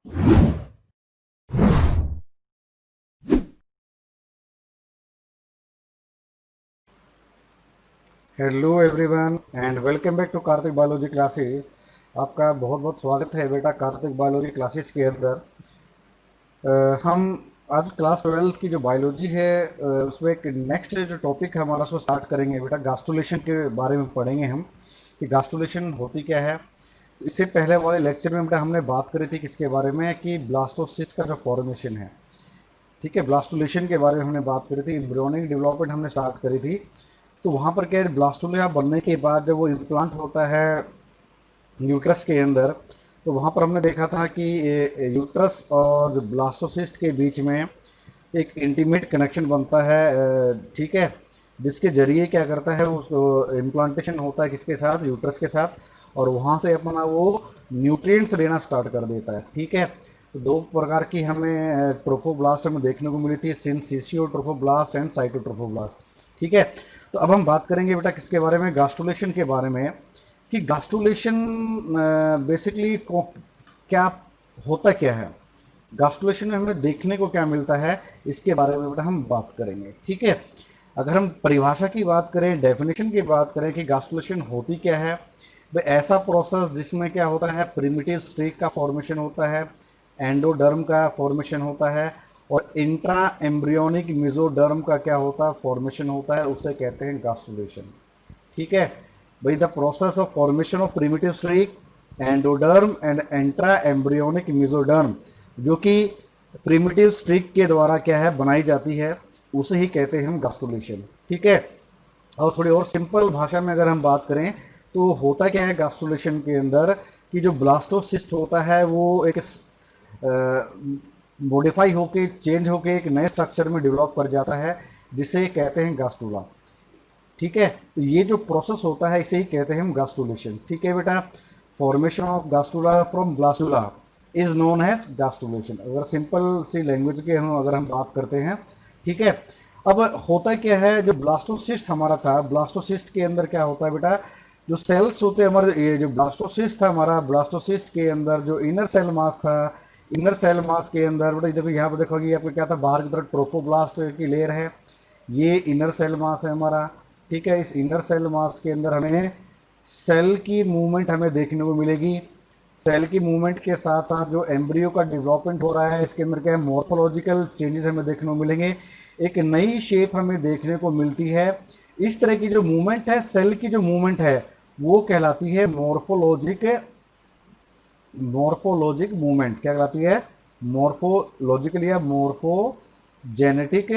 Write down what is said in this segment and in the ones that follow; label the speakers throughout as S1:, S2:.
S1: Hello everyone and welcome back to Kartik biology classes. आपका बहुत बहुत स्वागत है बेटा कार्तिक बायोलॉजी क्लासेस के अंदर। हम आज क्लास 12 की जो बायोलॉजी है उसमें एक नेक्स्ट जो टॉपिक है हमारा सो स्टार्ट करेंगे बेटा। गास्टुलेशन के बारे में पढ़ेंगे हम कि गास्टुलेशन होती क्या है। इससे पहले वाले लेक्चर में बेटा हमने बात करी थी किसके बारे में कि ब्लास्टोसिस्ट का जो फॉर्मेशन है। ठीक है, ब्लास्टुलेशन के बारे में हमने बात करी थी, एम्ब्रियोनिक डेवलपमेंट हमने स्टार्ट करी थी। तो वहाँ पर क्या है, ब्लास्टुला बनने के बाद जब वो इम्प्लांट होता है यूट्रस के अंदर, तो वहाँ पर हमने देखा था कि यूट्रस और जो ब्लास्टोसिस्ट के बीच में एक इंटीमेट कनेक्शन बनता है। ठीक है, जिसके जरिए क्या करता है उसको इम्प्लांटेशन होता है किसके साथ, यूट्रस के साथ, और वहाँ से अपना वो न्यूट्रिएंट्स लेना स्टार्ट कर देता है। ठीक है, तो दो प्रकार की हमें ट्रोफोब्लास्ट हमें देखने को मिली थी, सिंसिशियो ट्रोफोब्लास्ट एंड साइटोट्रोफोब्लास्ट। ठीक है, तो अब हम बात करेंगे बेटा किसके बारे में, गास्टुलेशन के बारे में, कि गास्टुलेशन बेसिकली क्या होता क्या है, गास्टुलेशन में हमें देखने को क्या मिलता है, इसके बारे में बेटा हम बात करेंगे। ठीक है, अगर हम परिभाषा की बात करें, डेफिनेशन की बात करें कि गास्टुलेशन होती क्या है, भाई ऐसा प्रोसेस जिसमें क्या होता है, प्रिमिटिव स्ट्रिक का फॉर्मेशन होता है, एंडोडर्म का फॉर्मेशन होता है, और इंट्रा एम्ब्रियोनिक मेसोडर्म का क्या होता है, फॉर्मेशन होता है, उसे कहते हैं गास्टुलेशन। ठीक है भाई, the process of formation of primitive streak, endoderm and intra embryonic mesoderm, जो कि प्रिमिटिव स्ट्रिक के द्वारा क्या है बनाई जाती है, उसे ही कहते हैं हम गास्टुलेशन। ठीक है, और थोड़ी और सिंपल भाषा में अगर हम बात करें तो होता क्या है गास्टुलेशन के अंदर, कि जो ब्लास्टोसिस्ट होता है वो एक मॉडिफाई होके, चेंज होके एक नए स्ट्रक्चर में डेवलप कर जाता है, जिसे कहते हैं गास्टुला। ठीक है, तो ये जो प्रोसेस होता है इसे ही कहते हैं हम गास्टुलेशन। ठीक है बेटा, formation of gastrula from blastula is known as gastrulation, अगर सिंपल सी लैंग्वेज के हम अगर हम बात करते हैं। ठीक है, अब होता क्या है, जो ब्लास्टोसिस्ट हमारा था, ब्लास्टोसिस्ट के अंदर क्या होता है बेटा, जो सेल्स होते हैं हमारे, ये जो ब्लास्टोसिस्ट था हमारा, ब्लास्टोसिस्ट के अंदर जो इनर सेल मास था, इनर सेल मास के अंदर बेटा देखो यहाँ पर देखोगे आपको क्या था, बाहर की तरफ ट्रोफोब्लास्ट की लेयर है, ये इनर सेल मास है हमारा। ठीक है, इस इनर सेल मास के अंदर हमें सेल की मूवमेंट हमें देखने को मिलेगी। सेल की मूवमेंट के साथ साथ जो एम्ब्रियो का डेवलपमेंट हो रहा है, इसके अंदर क्या है, मॉर्फोलॉजिकल चेंजेस हमें देखने को मिलेंगे, एक नई शेप हमें देखने को मिलती है। इस तरह की जो मूवमेंट है, सेल की जो मूवमेंट है, वो कहलाती है मॉर्फोलॉजिक, मॉर्फोलॉजिक मूवमेंट क्या कहलाती है, मॉर्फोलॉजिकल या मॉर्फोजेनेटिक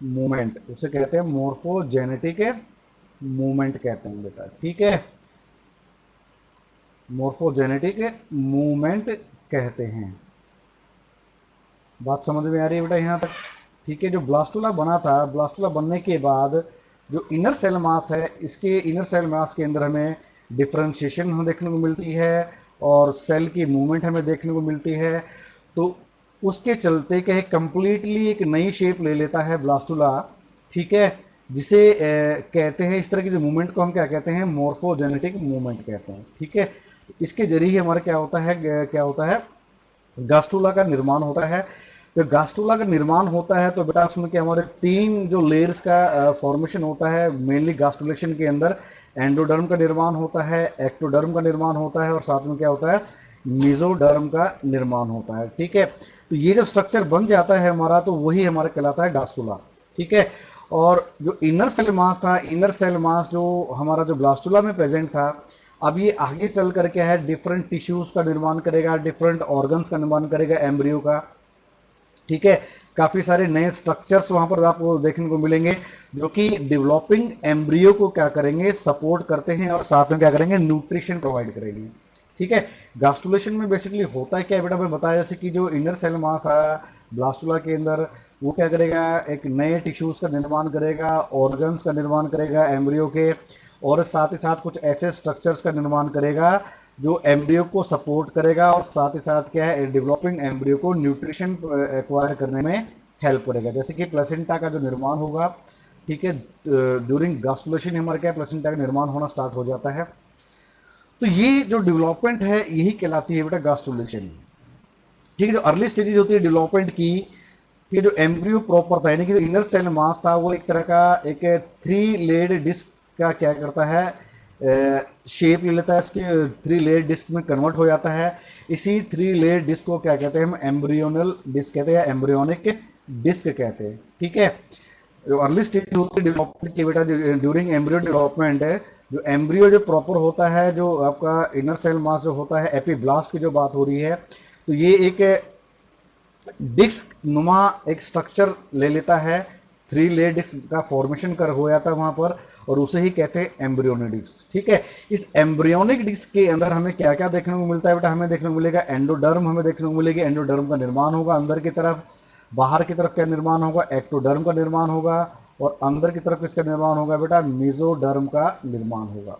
S1: मूवमेंट, उसे कहते हैं मॉर्फोजेनेटिक मूवमेंट कहते हैं बेटा। ठीक है, मॉर्फोजेनेटिक मूवमेंट कहते हैं। बात समझ में आ रही है बेटा यहाँ तक। ठीक है, जो ब्लास्टुला बना था, ब्लास्टुला बनने के बाद जो इनर सेल मास है, इसके इनर सेल मास के अंदर हमें डिफ्रेंशिएशन हमें देखने को मिलती है, और सेल की मूवमेंट हमें देखने को मिलती है। तो उसके चलते क्या है, कंप्लीटली एक नई शेप ले लेता है ब्लास्टुला। ठीक है, जिसे कहते हैं, इस तरह की जो मूवमेंट को हम क्या कहते हैं, मॉर्फोजेनेटिक मूवमेंट कहते हैं। ठीक है, इसके जरिए हमारा क्या होता है, क्या होता है, गास्टुला का निर्माण होता है। तो गास्टुला का निर्माण होता है तो बेटा उसमें क्या, हमारे तीन जो लेयर्स का फॉर्मेशन होता है मेनली गास्टुलेशन के अंदर, एंडोडर्म का निर्माण होता है, एक्टोडर्म का निर्माण होता है, और साथ में क्या होता है, मेसोडर्म का निर्माण होता है। ठीक है, तो ये जब स्ट्रक्चर बन जाता है हमारा, तो वही हमारा कहलाता है गास्टुला। ठीक है, और जो इनर सेल मास था, इनर सेल मास जो हमारा जो ब्लास्टुला में प्रेजेंट था, अब ये आगे चल कर क्या है, डिफरेंट टिश्यूज का निर्माण करेगा, डिफरेंट ऑर्गन्स का निर्माण करेगा एम्ब्रियो का। ठीक है, काफी सारे नए स्ट्रक्चर्स वहां पर आपको देखने को मिलेंगे, जो कि डेवलपिंग एम्ब्रियो को क्या करेंगे, सपोर्ट करते हैं, और साथ में क्या करेंगे, न्यूट्रिशन प्रोवाइड करेंगे। ठीक है, गास्टुलेशन में बेसिकली होता है क्या बेटा, मैं बताया जैसे कि जो इनर सेल मास है ब्लास्टुला के अंदर, वो क्या करेगा, एक नए टिश्यूज का निर्माण करेगा, ऑर्गन्स का निर्माण करेगा एम्ब्रियो के, और साथ ही साथ कुछ ऐसे स्ट्रक्चर्स का निर्माण करेगा जो एम्ब्रियो को सपोर्ट करेगा, और साथ ही साथ क्या है, डेवलपिंग एम्ब्रियो को न्यूट्रिशन एक्वायर करने में हेल्प करेगा, जैसे कि प्लेसेंटा का जो निर्माण होगा। ठीक है, ड्यूरिंग गास्टुलेशन हमारा क्या, प्लेसेंटा का निर्माण होना स्टार्ट हो जाता है। तो ये जो डेवलपमेंट है यही कहलाती है बेटा गास्टुलेशन। ठीक है। जो अर्ली स्टेजेज होती है डेवलपमेंट की, कि जो एम्ब्रियो प्रॉपर था, यानी कि जो इनर सेल मास था वो एक तरह का एक थ्री लेड डिस्क का क्या करता है, शेप ले लेता है, इसके थ्री लेड डिस्क में कन्वर्ट हो जाता है। इसी थ्री लेड डिस्क को क्या कहते हैं, हम एम्ब्रियोनल डिस्क कहते हैं या एम्ब्रियोनिक डिस्क कहते हैं। ठीक है। जो अर्ली स्टेज होती है डेवलपमेंट की बेटा, ड्यूरिंग एम्ब्रियो डेवलपमेंट है, जो एम्ब्रियो जो प्रॉपर होता है, जो आपका इनर सेल मास जो होता है, एपीब्लास्ट की जो बात हो रही है, तो ये एक डिस्क नुमा एक स्ट्रक्चर ले लेता है, थ्री लेयर डिस्क का फॉर्मेशन कर हो जाता है वहां पर, और उसे ही कहते हैं एम्ब्रियोनिक डिस्क। ठीक है। इस एम्ब्रियोनिक डिस्क के अंदर हमें क्या क्या देखने को मिलता है बेटा, हमें देखने को मिलेगा एंडोडर्म, हमें देखने को मिलेगी एंडोडर्म का निर्माण होगा अंदर की तरफ। बाहर की तरफ क्या निर्माण होगा, एक्टोडर्म का निर्माण होगा। और अंदर की तरफ किसका निर्माण होगा बेटा, मेसोडर्म का निर्माण होगा।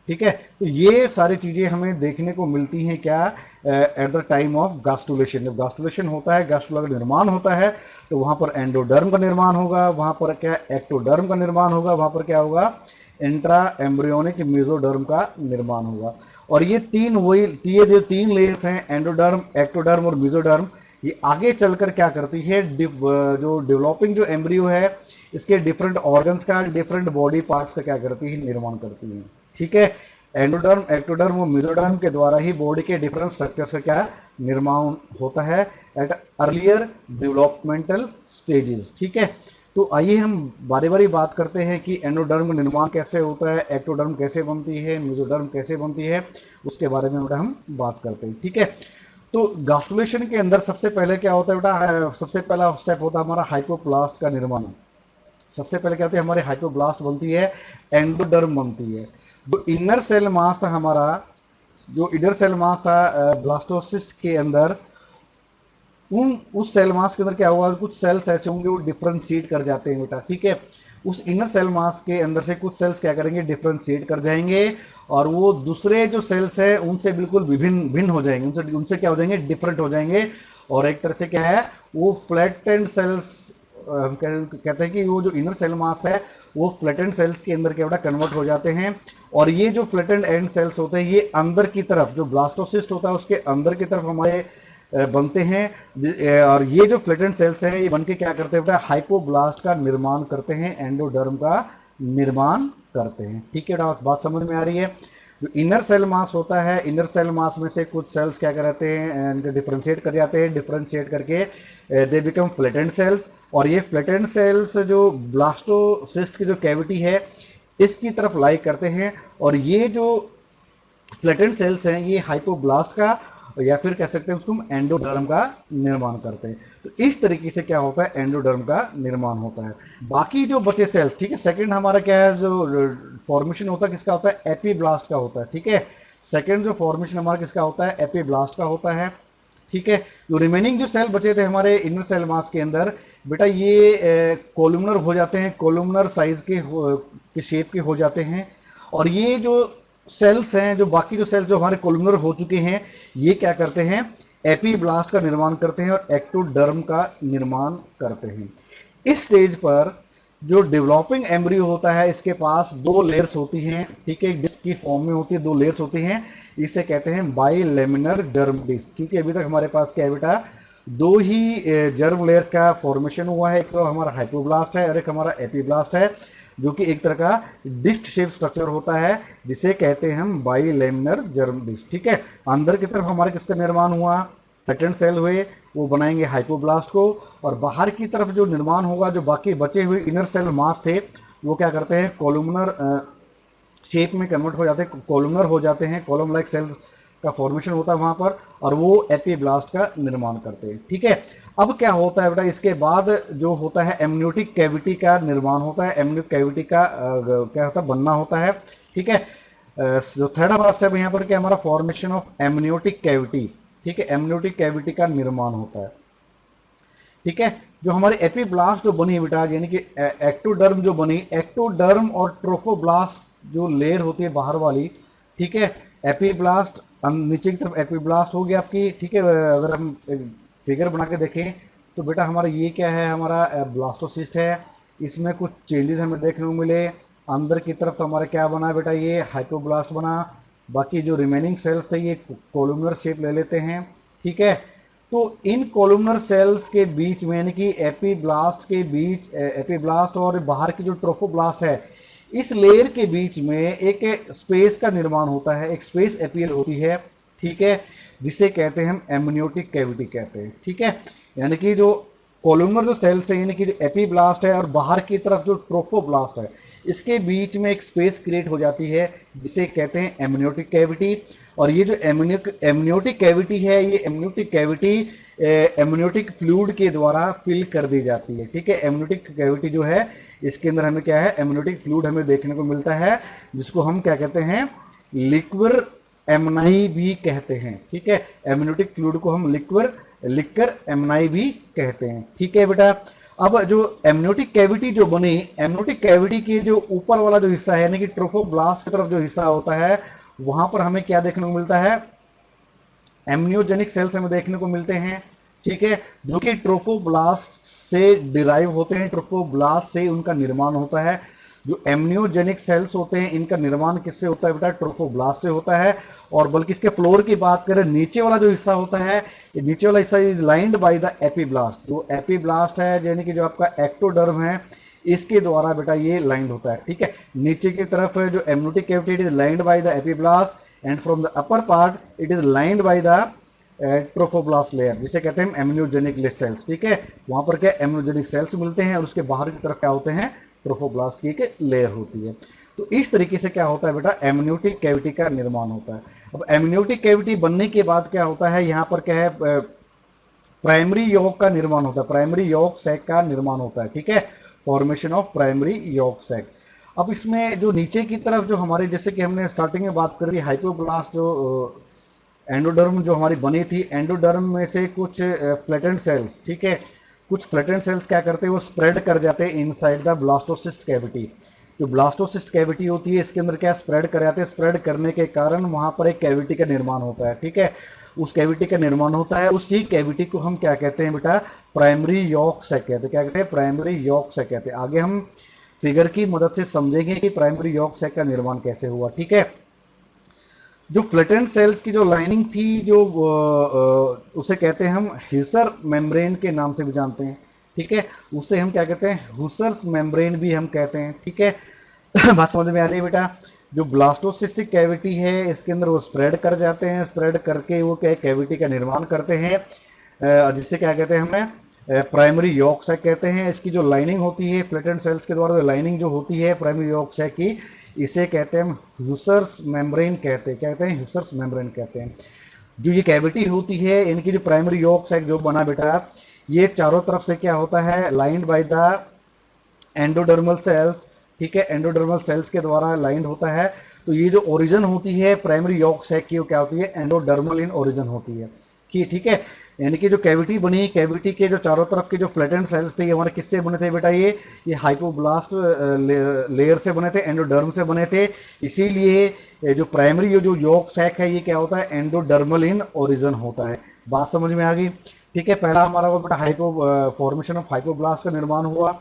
S1: ठीक है। तो ये सारी चीजें हमें देखने को मिलती हैं क्या, एट द टाइम ऑफ गास्टुलेशन। जब गास्टुलेशन होता है, गास्टुला का निर्माण होता है, तो वहां पर एंडोडर्म का निर्माण होगा, वहां पर क्या एक्टोडर्म का निर्माण होगा, वहां पर क्या होगा, इंट्रा एम्ब्रियोनिक मेसोडर्म का निर्माण होगा। और ये तीन वही ये जो तीन लेयर्स हैं, एंडोडर्म, एक्टोडर्म और मेसोडर्म, ये आगे चलकर क्या करती है, जो डेवलपिंग जो एम्ब्रियो है, इसके डिफरेंट ऑर्गन्स का, डिफरेंट बॉडी पार्ट्स का क्या करती है, निर्माण करती है। ठीक है। एंडोडर्म, एक्टोडर्म और मेसोडर्म के द्वारा ही बॉडी के डिफरेंट स्ट्रक्चर्स का क्या निर्माण होता है एट अर्लियर डेवलपमेंटल स्टेजेस। ठीक है। तो आइए हम बारी बारी बात करते हैं कि एंडोडर्म का निर्माण कैसे होता है, एक्टोडर्म कैसे बनती है, मेसोडर्म कैसे बनती है, उसके बारे में बेटा हम बात करते हैं। ठीक है। तो गास्टुलेशन के अंदर सबसे पहले क्या होता है बेटा, सबसे पहला स्टेप होता है हमारा हाइपोप्लास्ट का निर्माण। सबसे पहले क्या होती है, हमारे हाइपोब्लास्ट बनती है, एंडोडर्म बनती है। जो इनर सेल मास था हमारा, जो इनर सेल मास था ब्लास्टोसिस्ट के अंदर, उन उस सेल मास के अंदर क्या होगा, कुछ सेल्स ऐसे होंगे वो डिफ्रेंशिएट कर जाते हैं बेटा। ठीक है। उस इनर सेल मास के अंदर से कुछ सेल्स क्या करेंगे, डिफ्रेंशिएट कर जाएंगे, और वो दूसरे जो सेल्स है उनसे बिल्कुल विभिन्न भिन्न हो जाएंगे, उनसे उनसे क्या हो जाएंगे, डिफरेंट हो जाएंगे। और एक तरह से क्या है, वो फ्लैटेंड सेल्स, हम कहते हैं कि वो जो इनर सेल मास है वो फ्लैटेंड सेल्स के अंदर क्या कन्वर्ट हो जाते हैं। और ये जो फ्लैटेंड एंड सेल्स होते हैं, ये अंदर की तरफ, जो ब्लास्टोसिस्ट होता है उसके अंदर की तरफ हमारे बनते हैं। और ये जो फ्लैटेंड सेल्स हैं ये बनके क्या करते हैं, हाइपोब्लास्ट का निर्माण करते हैं, एंडोडर्म का निर्माण करते हैं। ठीक है, बात समझ में आ रही है। जो इनर सेल मास होता है, इनर सेल मास में से कुछ सेल्स क्या करते हैं, इनको डिफरेंशिएट कर जाते हैं, डिफरेंशिएट करके दे बिकम फ्लैटेंड सेल्स। और ये फ्लैटेंड सेल्स जो ब्लास्टोसिस्ट की जो कैविटी है इसकी तरफ लाई करते हैं। और ये जो फ्लैटेंड सेल्स हैं ये हाइपोब्लास्ट का, या फिर कह सकते हैं उसको हम एंडोडर्म का निर्माण करते हैं। तो इस तरीके से क्या होता है, एंडोडर्म का निर्माण होता है। बाकी जो बचे सेल्स, ठीक है, सेकंड हमारा क्या है, जो फॉर्मेशन होता है किसका होता है, एपीब्लास्ट का होता है। ठीक है। सेकंड जो फॉर्मेशन हमारा किसका होता है, एपीब्लास्ट का होता है। ठीक है। जो रिमेनिंग जो सेल बचे थे हमारे इनर सेल मास के अंदर बेटा, ये कोलुमनर हो जाते हैं, कोलुमनर साइज के शेप के हो जाते हैं। और ये जो सेल्स हैं, जो बाकी जो सेल्स जो हमारे कोलुमनर हो चुके हैं, ये क्या करते हैं, एपीब्लास्ट का निर्माण करते हैं और एक्टोडर्म का निर्माण करते हैं। इस स्टेज पर जो डेवलपिंग एम्ब्रियो होता है इसके पास दो लेयर्स होती हैं। ठीक है, डिस्क की फॉर्म में होती है, दो लेयर्स होती हैं, इसे कहते हैं बाइलेमिनर जर्म डिस्क। क्योंकि अभी तक हमारे पास क्या है बेटा, दो ही जर्म लेयर्स का फॉर्मेशन हुआ है, एक तो हमारा हाइपोब्लास्ट है और एक हमारा एपीब्लास्ट है, जो कि एक तरह का डिस्क शेप स्ट्रक्चर होता है जिसे कहते हैं हम बाइलेमिनर जर्म डिस्क। ठीक है। अंदर की तरफ हमारे किसका निर्माण हुआ, सेकंड सेल हुए, वो बनाएंगे हाइपोब्लास्ट को। और बाहर की तरफ जो निर्माण होगा, जो बाकी बचे हुए इनर सेल मास थे वो क्या करते हैं, कोलुमनर शेप में कन्वर्ट हो जाते हैं, कोलुमनर हो जाते हैं, कॉलम लाइक सेल्स का फॉर्मेशन होता है वहां पर, और वो एपीब्लास्ट का निर्माण करते हैं। ठीक है। अब क्या होता है बेटा, इसके बाद जो होता है एमनियोटिक कैविटी का निर्माण होता है, एमनियोटिक कैविटी का क्या होता है, बनना होता है। ठीक है। जो थर्ड हमारा स्टेप यहाँ पर क्या, हमारा फॉर्मेशन ऑफ एमनियोटिक कैविटी। ठीक है, एमनियोटिक कैविटी का निर्माण होता है। ठीक है। जो हमारी एपीब्लास्ट जो बनी बेटा, यानी कि एक्टोडर्म जो बनी, एक्टोडर्म और ट्रोफोब्लास्ट जो लेयर होती है बाहर वाली, ठीक है, एपीब्लास्ट नीचे की तरफ एपीब्लास्ट हो गया आपकी। ठीक है। अगर हम फिगर बना के देखें तो बेटा हमारा ये क्या है, हमारा ब्लास्टोसिस्ट है, इसमें कुछ चेंजेस हमें देखने को मिले। अंदर की तरफ तो हमारा क्या बना है बेटा, ये हाइपोब्लास्ट बना। बाकी जो रिमेनिंग सेल्स थे ये कोलुमनर शेप ले लेते हैं। ठीक है। तो इन कोलुमनर सेल्स के बीच में यानी कि एपीब्लास्ट के बीच, एपीब्लास्ट और बाहर की जो ट्रोफोब्लास्ट है, इस लेयर के बीच में एक स्पेस का निर्माण होता है, एक स्पेस अपीयर होती है, ठीक है, जिसे कहते हैं हम एमनियोटिक कैविटी कहते हैं, ठीक है। यानी कि जो कोलुमनर जो सेल्स है यानी कि जो एपीब्लास्ट है और बाहर की तरफ जो ट्रोफोब्लास्ट है, इसके बीच में एक स्पेस क्रिएट हो जाती है जिसे कहते हैं एमनियोटिक कैविटी। और ये जो एमनियोटिक कैविटी है, ये एमनियोटिक कैविटी एमनियोटिक फ्लूइड के द्वारा फिल कर दी जाती है, ठीक है। एमनियोटिक कैविटी जो है इसके अंदर हमें क्या है, एमनियोटिक फ्लूइड हमें देखने को मिलता है, जिसको हम क्या कहते हैं, लिक्विड एमनाई भी कहते हैं, ठीक है। एमनियोटिक फ्लूइड को हम लिक्कर एमनाई भी कहते हैं, ठीक है बेटा। अब जो एमनियोटिक कैविटी जो बनी, एमनियोटिक कैविटी के जो ऊपर वाला जो हिस्सा है यानी कि ट्रोफोब्लास्ट की तरफ जो हिस्सा होता है, वहां पर हमें क्या देखने को मिलता है, एमनियोजेनिक सेल्स हमें देखने को मिलते हैं, ठीक है, जो कि ट्रोफोब्लास्ट से डिराइव होते हैं, ट्रोफोब्लास्ट से उनका निर्माण होता है। जो एमनियोजेनिक सेल्स होते हैं इनका निर्माण किससे होता है बेटा, ट्रोफोब्लास्ट से होता है। और बल्कि इसके फ्लोर की बात करें, नीचे वाला जो हिस्सा होता है, ये नीचे वाला हिस्सा is lined by the epiblast. जो एपीब्लास्ट है यानी कि जो आपका एक्टोडर्म है, इसके द्वारा बेटा ये लाइंड होता है, ठीक है। नीचे की तरफ जो amniotic cavity is lined by the epiblast and from the upper part it is lined by the trophoblast layer, जिसे कहते हैं एमनियोजेनिक सेल्स, ठीक है। वहां पर क्या एमनियोजेनिक सेल्स मिलते हैं और उसके बाहर की तरफ क्या होते हैं, ट्रोफोब्लास्ट की एक लेयर होती है। तो इस तरीके से क्या होता है बेटा, एमनियोटिक कैविटी का निर्माण होता है। अब एमनियोटिक कैविटी बनने के बाद क्या होता है, यहाँ पर क्या है, प्राइमरी यॉक का निर्माण होता है, प्राइमरी यॉक सैक का निर्माण होता है, ठीक है, formation of primary yolk sac. अब इसमें जो नीचे की तरफ जो हमारे, जैसे कि हमने स्टार्टिंग में बात करी, हाइपोब्लास्ट जो एंडोडर्म जो हमारी बनी थी, एंडोडर्म में से कुछ फ्लैटेंड सेल्स, ठीक है, कुछ फ्लैटेंड सेल्स क्या करते हैं, वो स्प्रेड कर जाते हैं इनसाइड द ब्लास्टोसिस्ट कैविटी। जो ब्लास्टोसिस्ट कैविटी होती है इसके अंदर क्या स्प्रेड कर जाते हैं, स्प्रेड करने के कारण वहां पर एक कैविटी का निर्माण होता है, ठीक है। उस कैविटी का निर्माण होता है, उसी कैविटी को हम क्या कहते हैं बेटा, प्राइमरी यॉक सैक कहते हैं। क्या कहते हैं, प्राइमरी यॉक सैक कहते हैं। आगे हम फिगर की मदद से समझेंगे कि प्राइमरी यॉक सैक का निर्माण कैसे हुआ, ठीक है। जो फ्लैटेंड सेल्स की जो लाइनिंग थी, जो उसे कहते हैं हम हिसर मेम्ब्रेन के नाम से भी जानते हैं, ठीक है। उसे हम क्या कहते हैं, हुसर्स मेम्ब्रेन भी हम कहते हैं, ठीक है। बात समझ में आ रही है बेटा। जो ब्लास्टोसिस्टिक कैविटी है इसके अंदर वो स्प्रेड कर जाते हैं, स्प्रेड करके वो क्या कैविटी का निर्माण करते हैं, जिससे क्या कहते हैं, हमें प्राइमरी यॉक सैक कहते हैं। इसकी जो लाइनिंग होती है फ्लैटेंड सेल्स के द्वारा, जो लाइनिंग जो होती है प्राइमरी यॉक सैक की, इसे कहते हैं ह्यूसर्स मेम्ब्रेन कहते हैं, कहते हैं ह्यूसर्स मेम्ब्रेन कहते हैं। जो ये कैविटी होती है, इनकी जो प्राइमरी यॉक सैक जो बना बेटा, ये चारों तरफ से क्या होता है, lined by the endodermal cells, ठीक है, एंडोडर्मल सेल्स के द्वारा लाइंड होता है। तो ये जो ओरिजिन होती है प्राइमरी यॉक सैक की, वो क्या होती है, एंडोडर्मल इन ओरिजिन होती है, कि ठीक है। यानी कि जो कैविटी बनी, कैविटी के जो चारों तरफ के जो फ्लैटेंड सेल्स थे, ये हमारे किससे बने थे बेटा, ये हाइपोब्लास्ट लेयर से बने थे, एंडोडर्म से बने थे। इसीलिए जो प्राइमरी जो यॉक सैक है, ये क्या होता है, एंडोडर्मल इन ओरिजिन होता है। बात समझ में आ गई, ठीक है। पहला हमारा वो बेटा फॉर्मेशन ऑफ हाइपोब्लास्ट का निर्माण हुआ,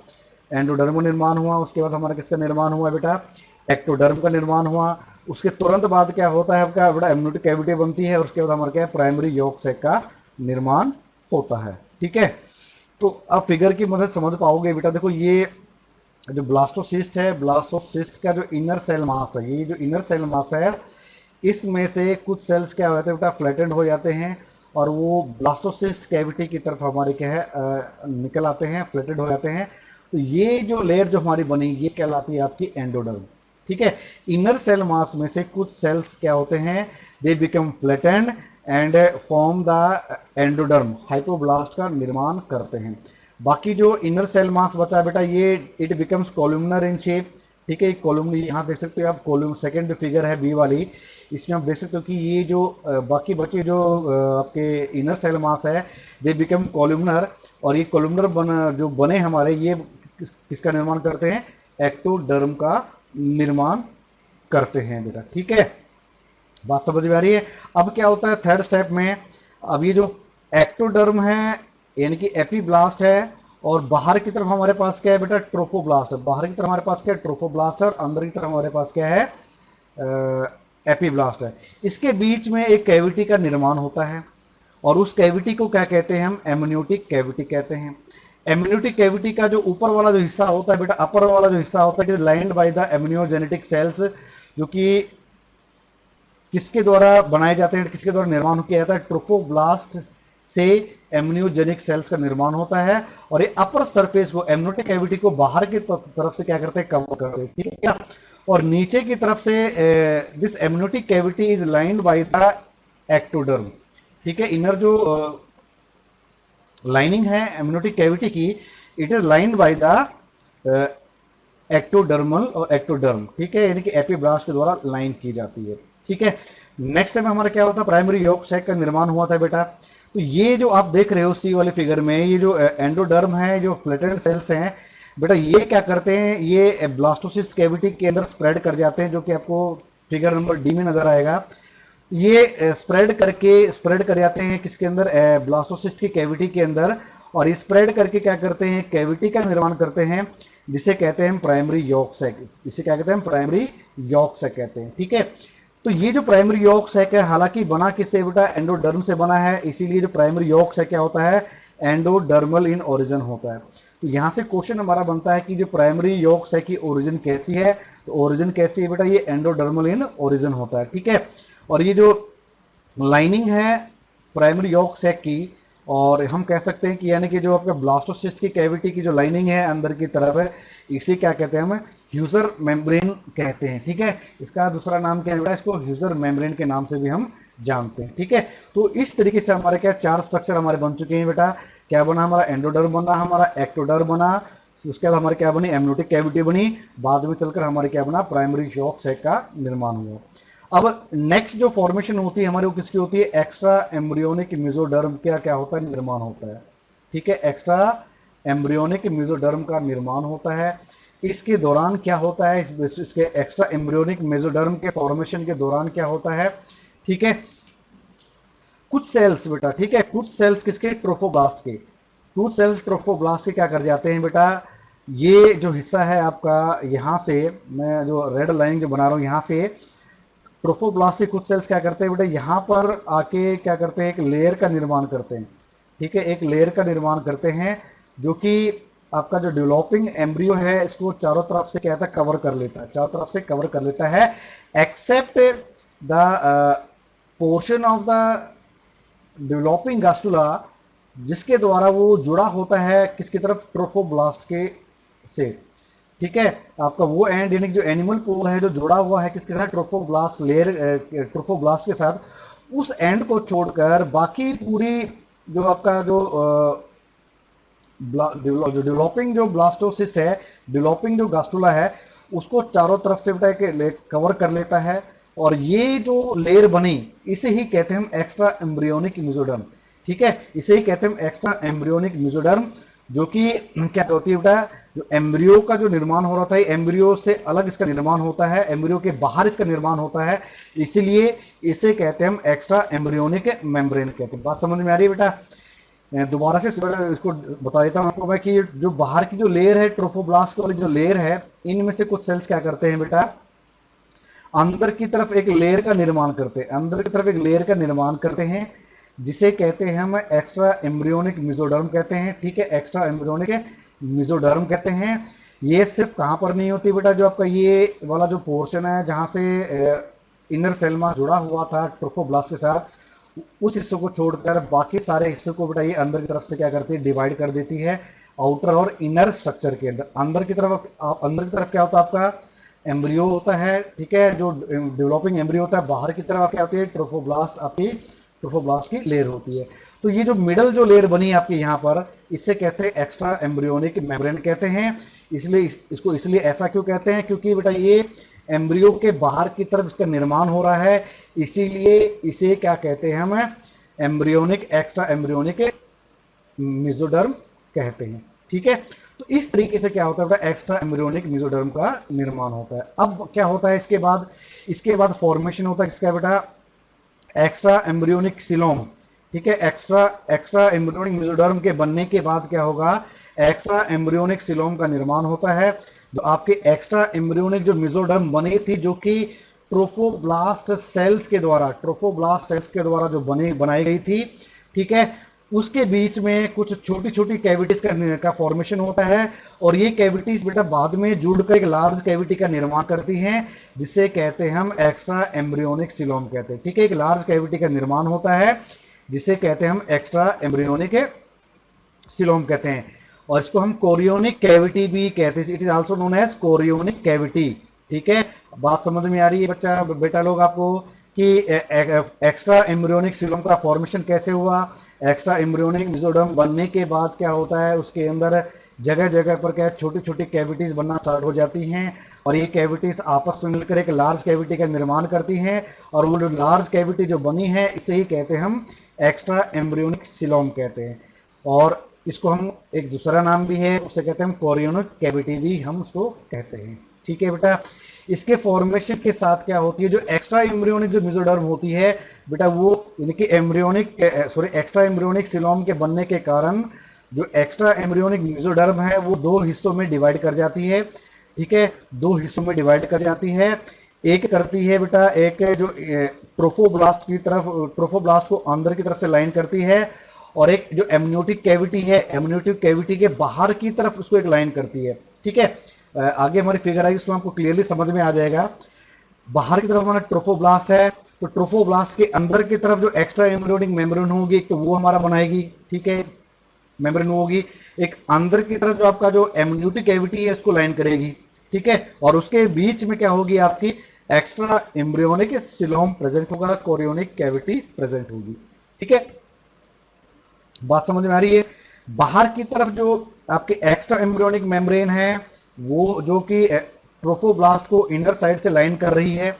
S1: एंडोडर्म निर्माण हुआ, उसके बाद हमारा किसका निर्माण हुआ बेटा, एक्टोडर्म का निर्माण हुआ। उसके तुरंत बाद क्या होता है आपका बेटा, एमनियोटिक कैविटी बनती है और उसके बाद हमारा क्या है, प्राइमरी यॉक सैक का निर्माण होता है, ठीक है। तो अब फिगर की मदद समझ पाओगे बेटा। देखो ये जो ब्लास्टोसिस्ट है, ब्लास्टोसिस्ट का जो इनर सेल मास है, ये जो इनर सेल मास है, इसमें से कुछ सेल्स क्या होते हैं बेटा, फ्लैटेंड हो जाते हैं और वो ब्लास्टोसिस्ट कैविटी की तरफ हमारे क्या है, निकल आते हैं, फ्लैटेंड हो जाते हैं। तो ये जो लेयर जो हमारी बनी, ये कहलाती है आपकी एंडोडर्म, ठीक है। इनर सेल मास में से कुछ सेल्स क्या होते हैं, they become flattened and form the endoderm, hypoblast का निर्माण करते हैं। बाकी जो इनर सेल मास बचा बेटा, ये it becomes columnar in shape, ठीक है। कॉलम यहाँ देख सकते हो आप, कॉलम सेकंड फिगर है बी वाली, इसमें आप देख सकते हो कि ये जो बाकी बचे जो आपके इनर सेल मास है, दे बिकम कॉलुमनर। और ये कॉलुमनर जो बने हमारे, ये किसका निर्माण करते हैं, एक्टोडर्म का निर्माण करते हैं बेटा, ठीक है। बात समझ में आ रही है। अब क्या होता है थर्ड स्टेप में, अब ये जो एक्टोडर्म है यानी कि एपीब्लास्ट है, और बाहर की तरफ हमारे पास क्या है बेटा, ट्रोफोब्लास्ट है। बाहर की तरफ हमारे पास क्या है, ट्रोफोब्लास्ट है, और अंदर की तरफ हमारे पास क्या है, एपीब्लास्ट है। इसके बीच में एक कैविटी का निर्माण होता है, और उस कैविटी को क्या कहते हैं हम, एमनियोटिक कैविटी कहते हैं। एमनियोटिक कैविटी का जो ऊपर वाला जो हिस्सा होता है बेटा, अपर वाला जो हिस्सा होता है, लाइंड बाय द एमनियोजेनेटिक सेल्स, जो कि किसके द्वारा बनाए जाते हैं, किसके द्वारा निर्माण किया जाता है, ट्रोफोब्लास्ट से एमनियोजेनिक सेल्स का निर्माण होता है। और ये अपर सरफेस को, एमनियोटिक कैविटी को बाहर की तरफ से क्या करते हैं, कवर करते हैं, ठीक है क्या। और नीचे की तरफ से this amniotic cavity is lined by the ectoderm, ठीक है। इनर जो लाइनिंग है एमनियोटिक कैविटी की, it is lined by the ectodermal और एक्टोडर्म, ठीक है, यानी कि एपिब्लास्ट के द्वारा लाइन की जाती है, ठीक है। नेक्स्ट टाइम हमारा क्या होता है, प्राइमरी यॉर्क सैक का निर्माण हुआ था बेटा। तो ये जो आप देख रहे हो सी वाले फिगर में, ये जो एंडोडर्म है, जो फ्लैटेंड सेल्स हैं बेटा, ये क्या करते हैं, ये ब्लास्टोसिस्ट कैविटी के अंदर स्प्रेड कर जाते हैं, जो कि आपको फिगर नंबर डी में नजर आएगा। ये स्प्रेड कर जाते हैं किसके अंदर, ब्लास्टोसिस्ट की कैविटी के अंदर। और स्प्रेड करके क्या करते हैं, कैविटी का निर्माण करते हैं, जिसे कहते हैं प्राइमरी यॉर्क सैक। इसे क्या कहते हैं, प्राइमरी यॉर्क सैक कहते हैं, ठीक है। तो ये जो प्राइमरी यॉर्क सैक है, हालांकि बना किससे बेटा, एंडोडर्म से बना है, इसीलिए जो प्राइमरी यॉर्क सैक क्या होता है, एंडोडर्मल इन ओरिजिन होता है। तो यहां से क्वेश्चन हमारा बनता है कि जो प्राइमरी यॉर्क सैक की ओरिजिन कैसी है, तो ओरिजिन कैसी है बेटा, ये एंडोडर्मल इन ओरिजिन होता है, ठीक है। और ये जो लाइनिंग है प्राइमरी यॉर्क सैक की, और हम कह सकते हैं कि यानी कि जो आपका ब्लास्टोसिस्ट की कैविटी की जो लाइनिंग है अंदर की तरफ है, इसे क्या कहते हैं, हम ह्यूजर मेम्ब्रेन कहते हैं, ठीक है। इसका दूसरा नाम क्या है, इसको ह्यूजर मेम्ब्रेन के नाम से भी हम जानते हैं, ठीक है। तो इस तरीके से हमारे क्या चार स्ट्रक्चर हमारे बन चुके हैं बेटा। क्या बना हमारा, एंडोडर्म बना, हमारा एक्टोडर्म बना, उसके बाद हमारे क्या बनी, एमनियोटिक कैविटी बनी, बाद में चलकर हमारे क्या बना, प्राइमरी यॉर्क सैक का निर्माण हुआ। अब नेक्स्ट जो फॉर्मेशन होती है हमारी, वो किसकी होती है, एक्स्ट्रा एम्ब्रियोनिक मेसोडर्म का क्या होता है, निर्माण होता है, ठीक है। एक्स्ट्रा एम्ब्रियोनिक मेसोडर्म का निर्माण होता है। इसके दौरान क्या होता है, इसके एक्स्ट्रा एम्ब्रियोनिक मेसोडर्म के फॉर्मेशन के दौरान क्या होता है, ठीक है, कुछ सेल्स बेटा, ठीक है, कुछ सेल्स किसके, ट्रोफोब्लास्ट के, कुछ सेल्स ट्रोफोब्लास्ट के क्या कर जाते हैं बेटा, ये जो हिस्सा है आपका, यहां से मैं जो रेड लाइन जो बना रहा हूं, यहां से ट्रोफोब्लास्ट के कुछ सेल्स क्या करते हैं बेटा, यहां पर आके क्या करते हैं, एक लेयर का निर्माण करते हैं, ठीक है, एक लेयर का निर्माण करते हैं, जो कि आपका जो डेवलपिंग एम्ब्रियो है, इसको चारों तरफ से क्या है, कवर कर लेता है, चारों तरफ से कवर कर लेता है, except the portion of the developing gastrula, जिसके द्वारा वो जुड़ा होता है किसकी तरफ, ट्रोफोब्लास्ट के से, ठीक है। आपका वो एंड यानी जो एनिमल पोल है, जो जुड़ा हुआ है किसके साथ, ट्रोफोब्लास्ट लेयर, ट्रोफोब्लास्ट के साथ, उस एंड को छोड़कर बाकी पूरी जो आपका जो डेवलपिंग जो ब्लास्टोसिस्ट है, डेवलपिंग जो गास्टुला है, उसको चारों तरफ से बेटा कवर कर लेता है। और ये जो लेयर बनी, इसे ही कहते हैं हम एक्स्ट्रा एम्ब्रियोनिक मेसोडर्म, ठीक है, इसे ही कहते हैं हम एक्स्ट्रा एम्ब्रियोनिक मेसोडर्म, जो कि क्या होती है बेटा, जो एम्ब्रियो का जो निर्माण हो रहा था, एम्ब्रियो से अलग इसका निर्माण होता है, एम्ब्रियो के बाहर इसका निर्माण होता है, इसीलिए इसे कहते हैं हम एक्स्ट्रा एम्ब्रियोनिक मेम्ब्रेन कहते हैं। बात समझ में आ रही है बेटा। दोबारा से इसको बता देता हूं आपको मैं कि जो बाहर की जो लेयर है, ट्रोफोब्लास्ट वाली जो लेयर है, इनमें से कुछ सेल्स क्या करते हैं बेटा, अंदर की तरफ एक लेयर का निर्माण करते हैं, अंदर की तरफ एक लेयर का निर्माण करते हैं, जिसे कहते हैं हम एक्स्ट्रा एम्ब्रियोनिक मेसोडर्म कहते हैं, ठीक है, एक्स्ट्रा एम्ब्रियोनिक मेसोडर्म कहते हैं। ये सिर्फ कहां पर नहीं होती बेटा, जो आपका ये वाला जो पोर्शन है, जहां से इनर सेल्मा जुड़ा हुआ था ट्रोफोब्लास्ट के साथ, उस हिस्से को छोड़कर बाकी सारे हिस्से को बेटा ये अंदर की तरफ से क्या करती है, डिवाइड कर देती है आउटर और इनर स्ट्रक्चर के अंदर। अंदर की तरफ क्या होता है, आपका एम्ब्रियो होता है, ठीक है, जो डेवलपिंग एम्ब्रियो होता है, बाहर की तरफ क्या होती है, ट्रोफोब्लास्ट, आपकी ट्रोफोब्लास्ट की लेयर होती है। तो ये जो मिडल जो लेयर बनी है आपकी यहाँ पर, इससे कहते हैं एक्स्ट्रा एम्ब्रियोनिक मेम्ब्रेन कहते हैं। इसलिए इसको इसलिए ऐसा क्यों कहते हैं, क्योंकि बेटा ये एम्ब्रियो के बाहर की तरफ इसका निर्माण हो रहा है, इसीलिए इसे क्या कहते हैं, हम एम्ब्रियोनिक, एक्स्ट्रा एम्ब्रियोनिक मेसोडर्म कहते हैं, ठीक है। तो इस तरीके से क्या होता है बेटा, एक्स्ट्रा एम्ब्रियोनिक मेसोडर्म का निर्माण होता है। अब क्या होता है इसके बाद फॉर्मेशन होता है किसका बेटा, एक्स्ट्रा एम्ब्रियोनिक सिलोम, ठीक है। एक्स्ट्रा एम्ब्रियोनिक मेसोडर्म के बनने के बाद क्या होगा, एक्स्ट्रा एम्ब्रियोनिक सिलोम का निर्माण होता है। जो आपके एक्स्ट्रा एम्ब्रियोनिक जो मेसोडर्म बनी थी, जो कि ट्रोफोब्लास्ट सेल्स के द्वारा जो बनाई गई थी, ठीक है। उसके बीच में कुछ छोटी छोटी कैविटीज का फॉर्मेशन होता है, और ये कैविटीज बेटा बाद में जुड़कर एक लार्ज कैविटी का निर्माण करती हैं, जिसे कहते हैं हम एक्स्ट्रा एम्ब्रियोनिक सिलोम कहते हैं। ठीक है, एक लार्ज कैविटी का निर्माण होता है जिसे कहते हैं हम एक्स्ट्रा एम्ब्रियोनिक सिलोम कहते हैं, और इसको हम कोरियोनिक कैविटी भी कहते हैं। It is also known as chorionic cavity. ठीक है, बात समझ में आ रही है बच्चा बेटा लोग आपको कि एक्स्ट्रा एम्ब्रियोनिक सिलोम का फॉर्मेशन कैसे हुआ। एक्स्ट्रा एम्ब्रियोनिक मेसोडर्म बनने के बाद क्या होता है, उसके अंदर जगह जगह पर क्या छोटी छोटी कैविटीज बनना स्टार्ट हो जाती हैं, और ये कैविटीज आपस में मिलकर एक लार्ज कैविटी का निर्माण करती हैं, और वो जो लार्ज कैविटी जो बनी है इसे ही कहते हैं हम एक्स्ट्रा एम्ब्रियोनिक सिलोम कहते हैं। और इसको हम एक दूसरा नाम भी है, उसे कहते हैं हम कोरियोनिक कैविटी भी हम उसको कहते हैं। ठीक है बेटा, इसके फॉर्मेशन के साथ क्या होती है, जो एक्स्ट्रा एम्ब्रियोनिक जो मेसोडर्म होती है बेटा, वो यानी कि एक्स्ट्रा एम्ब्रियोनिक सिलोम के बनने के कारण जो एक्स्ट्रा एम्ब्रियोनिक मेसोडर्म है वो दो हिस्सों में डिवाइड कर जाती है। ठीक है, दो हिस्सों में डिवाइड कर जाती है। एक करती है बेटा, एक जो ट्रोफोब्लास्ट की तरफ, ट्रोफोब्लास्ट को अंदर की तरफ से लाइन करती है, और एक जो एमनियोटिक कैविटी है, एमनियोटिक कैविटी के बाहर की तरफ उसको एक लाइन करती है। ठीक है, आगे हमारी फिगर आई उसमें आपको क्लियरली समझ में आ जाएगा। बाहर की तरफ हमारा ट्रोफोब्लास्ट है, तो ट्रोफोब्लास्ट के अंदर की तरफ जो एक्स्ट्रा एम्ब्रियोनिक मेम्ब्रेन होगी तो वो हमारा बनाएगी। ठीक है, मेम्ब्रेन होगी। एक अंदर की तरफ जो आपका जो एमनियोटिक कैविटी है उसको लाइन करेगी। ठीक है, और उसके बीच में क्या होगी, आपकी एक्स्ट्रा एम्ब्रियोनिक सिलोम प्रेजेंट होगा, कोरियोनिक कैविटी प्रेजेंट होगी। ठीक है, बात समझ में आ रही है। बाहर की तरफ जो आपके एक्स्ट्रा एम्ब्रियोनिक मेम्ब्रेन है वो जो कि ट्रोफोब्लास्ट को इनर साइड से लाइन कर रही है,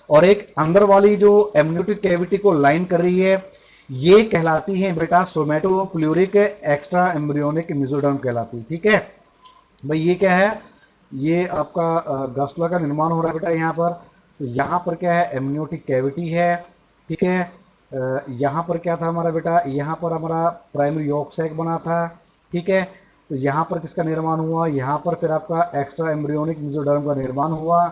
S1: और एक अंदर वाली जो एमनियोटिक कैविटी को लाइन कर रही है, ये कहलाती है बेटा सोमेटोप्लूरिक एक्स्ट्रा एम्ब्रियोनिक मेसोडर्म कहलाती है। ठीक है भाई, ये क्या है, ये आपका गास्टुला का निर्माण हो रहा है बेटा यहाँ पर। तो यहाँ पर क्या है, एमनियोटिक कैविटी है। ठीक है, यहाँ पर क्या था हमारा बेटा, यहाँ पर हमारा प्राइमरी यॉर्क सैक बना था। ठीक है, तो यहाँ पर किसका निर्माण हुआ, यहाँ पर फिर आपका एक्स्ट्रा एम्ब्रियोनिक मेसोडर्म का निर्माण हुआ।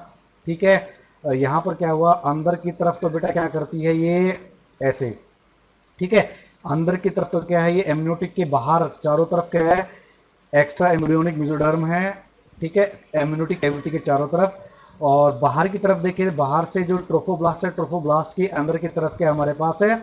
S1: ठीक है, यहाँ पर क्या हुआ, अंदर की तरफ तो बेटा क्या करती है ये ऐसे। ठीक है, अंदर की तरफ तो क्या है, ये एमनियोटिक के बाहर चारों तरफ क्या है, एक्स्ट्रा एम्ब्रियोनिक मेसोडर्म है। ठीक है, एमनियोटिक कैविटी के चारों तरफ, और बाहर की तरफ देखिए, बाहर से जो ट्रोफोब्लास्ट है, ट्रोफोब्लास्ट के अंदर की तरफ क्या हमारे पास है,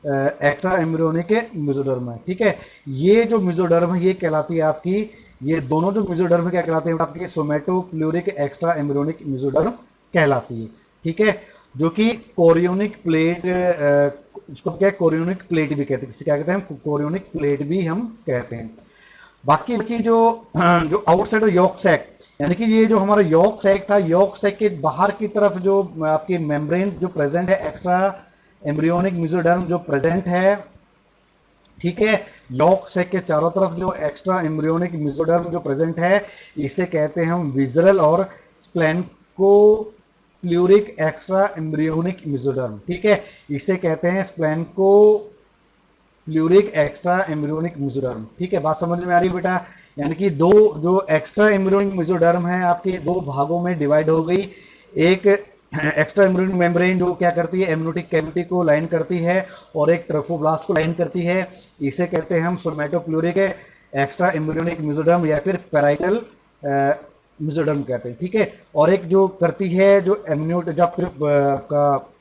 S1: एक्स्ट्रा एम्ब्रियोनिक मेसोडर्म है। ठीक है, ये जो मेसोडर्म है ये कहलाती है आपकी, ये दोनों जो मेसोडर्म क्या कहलाते हैं आपकी, सोमेटोप्लूरिक एक्स्ट्रा एम्ब्रियोनिक मेसोडर्म कहलाती है। ठीक है, जो कि कोरियोनिक प्लेट, इसको क्या कोरियोनिक प्लेट भी कहते हैं, क्या कहते हैं, कोरियोनिक प्लेट भी हम कहते हैं। बाकी बची जो जो आउटसाइड यॉर्क सैक, यानी कि ये जो हमारा यॉर्क सैक था, यॉर्क सैक के बाहर की तरफ जो आपकी मेम्ब्रेन जो प्रेजेंट है, एक्स्ट्रा एम्ब्रियोनिक मेसोडर्म जो प्रेजेंट है। ठीक है, यॉर्क सैक के चारों तरफ जो एक्स्ट्रा एम्ब्रियोनिक मेसोडर्म जो प्रेजेंट है, इसे कहते हैं हम विजरल और स्प्लेन्को प्लूरिक एक्स्ट्रा एम्ब्रियोनिक मेसोडर्म। ठीक है, इसे कहते हैं स्प्लेन्को प्लूरिक एक्स्ट्रा एम्ब्रियोनिक मेसोडर्म। ठीक है, बात समझ में आ रही है बेटा, यानी कि दो जो एक्स्ट्रा एम्ब्रियोनिक मेसोडर्म है आपके दो भागों में डिवाइड हो गई। एक एक्स्ट्रा एम्ब्रियोनिक मेम्ब्रेन जो क्या करती है, एमनियोटिक कैविटी को लाइन करती है, और एक ट्रोफोब्लास्ट को लाइन करती है, इसे कहते हैं हम सोमेटोप्लूरिक एक्स्ट्रा एम्ब्रियोनिक मेसोडर्म या फिर पैराइटल मेसोडर्म कहते हैं। ठीक है, और एक जो करती है जो एमनियोट जब का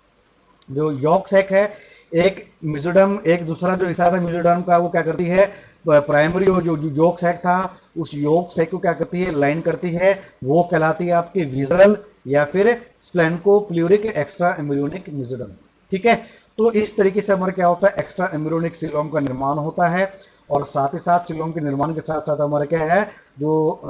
S1: जो यॉर्क सैक है, एक मेसोडर्म, एक दूसरा जो हिस्सा था मेसोडर्म का वो क्या करती है, प्राइमरी जो यॉर्क सैक था उस यॉर्क सैक को क्या करती है, लाइन करती है, वो कहलाती है आपकी विजरल या फिर स्प्लेन्कोप्लूरिक एक्स्ट्रा एम्ब्रियोनिक मेसोडर्म। ठीक है, तो इस तरीके से हमारा क्या होता है, एक्स्ट्रा एम्ब्रियोनिक सिलोम का निर्माण होता है, और साथ ही साथ सिलोम के निर्माण के साथ साथ हमारा क्या है, जो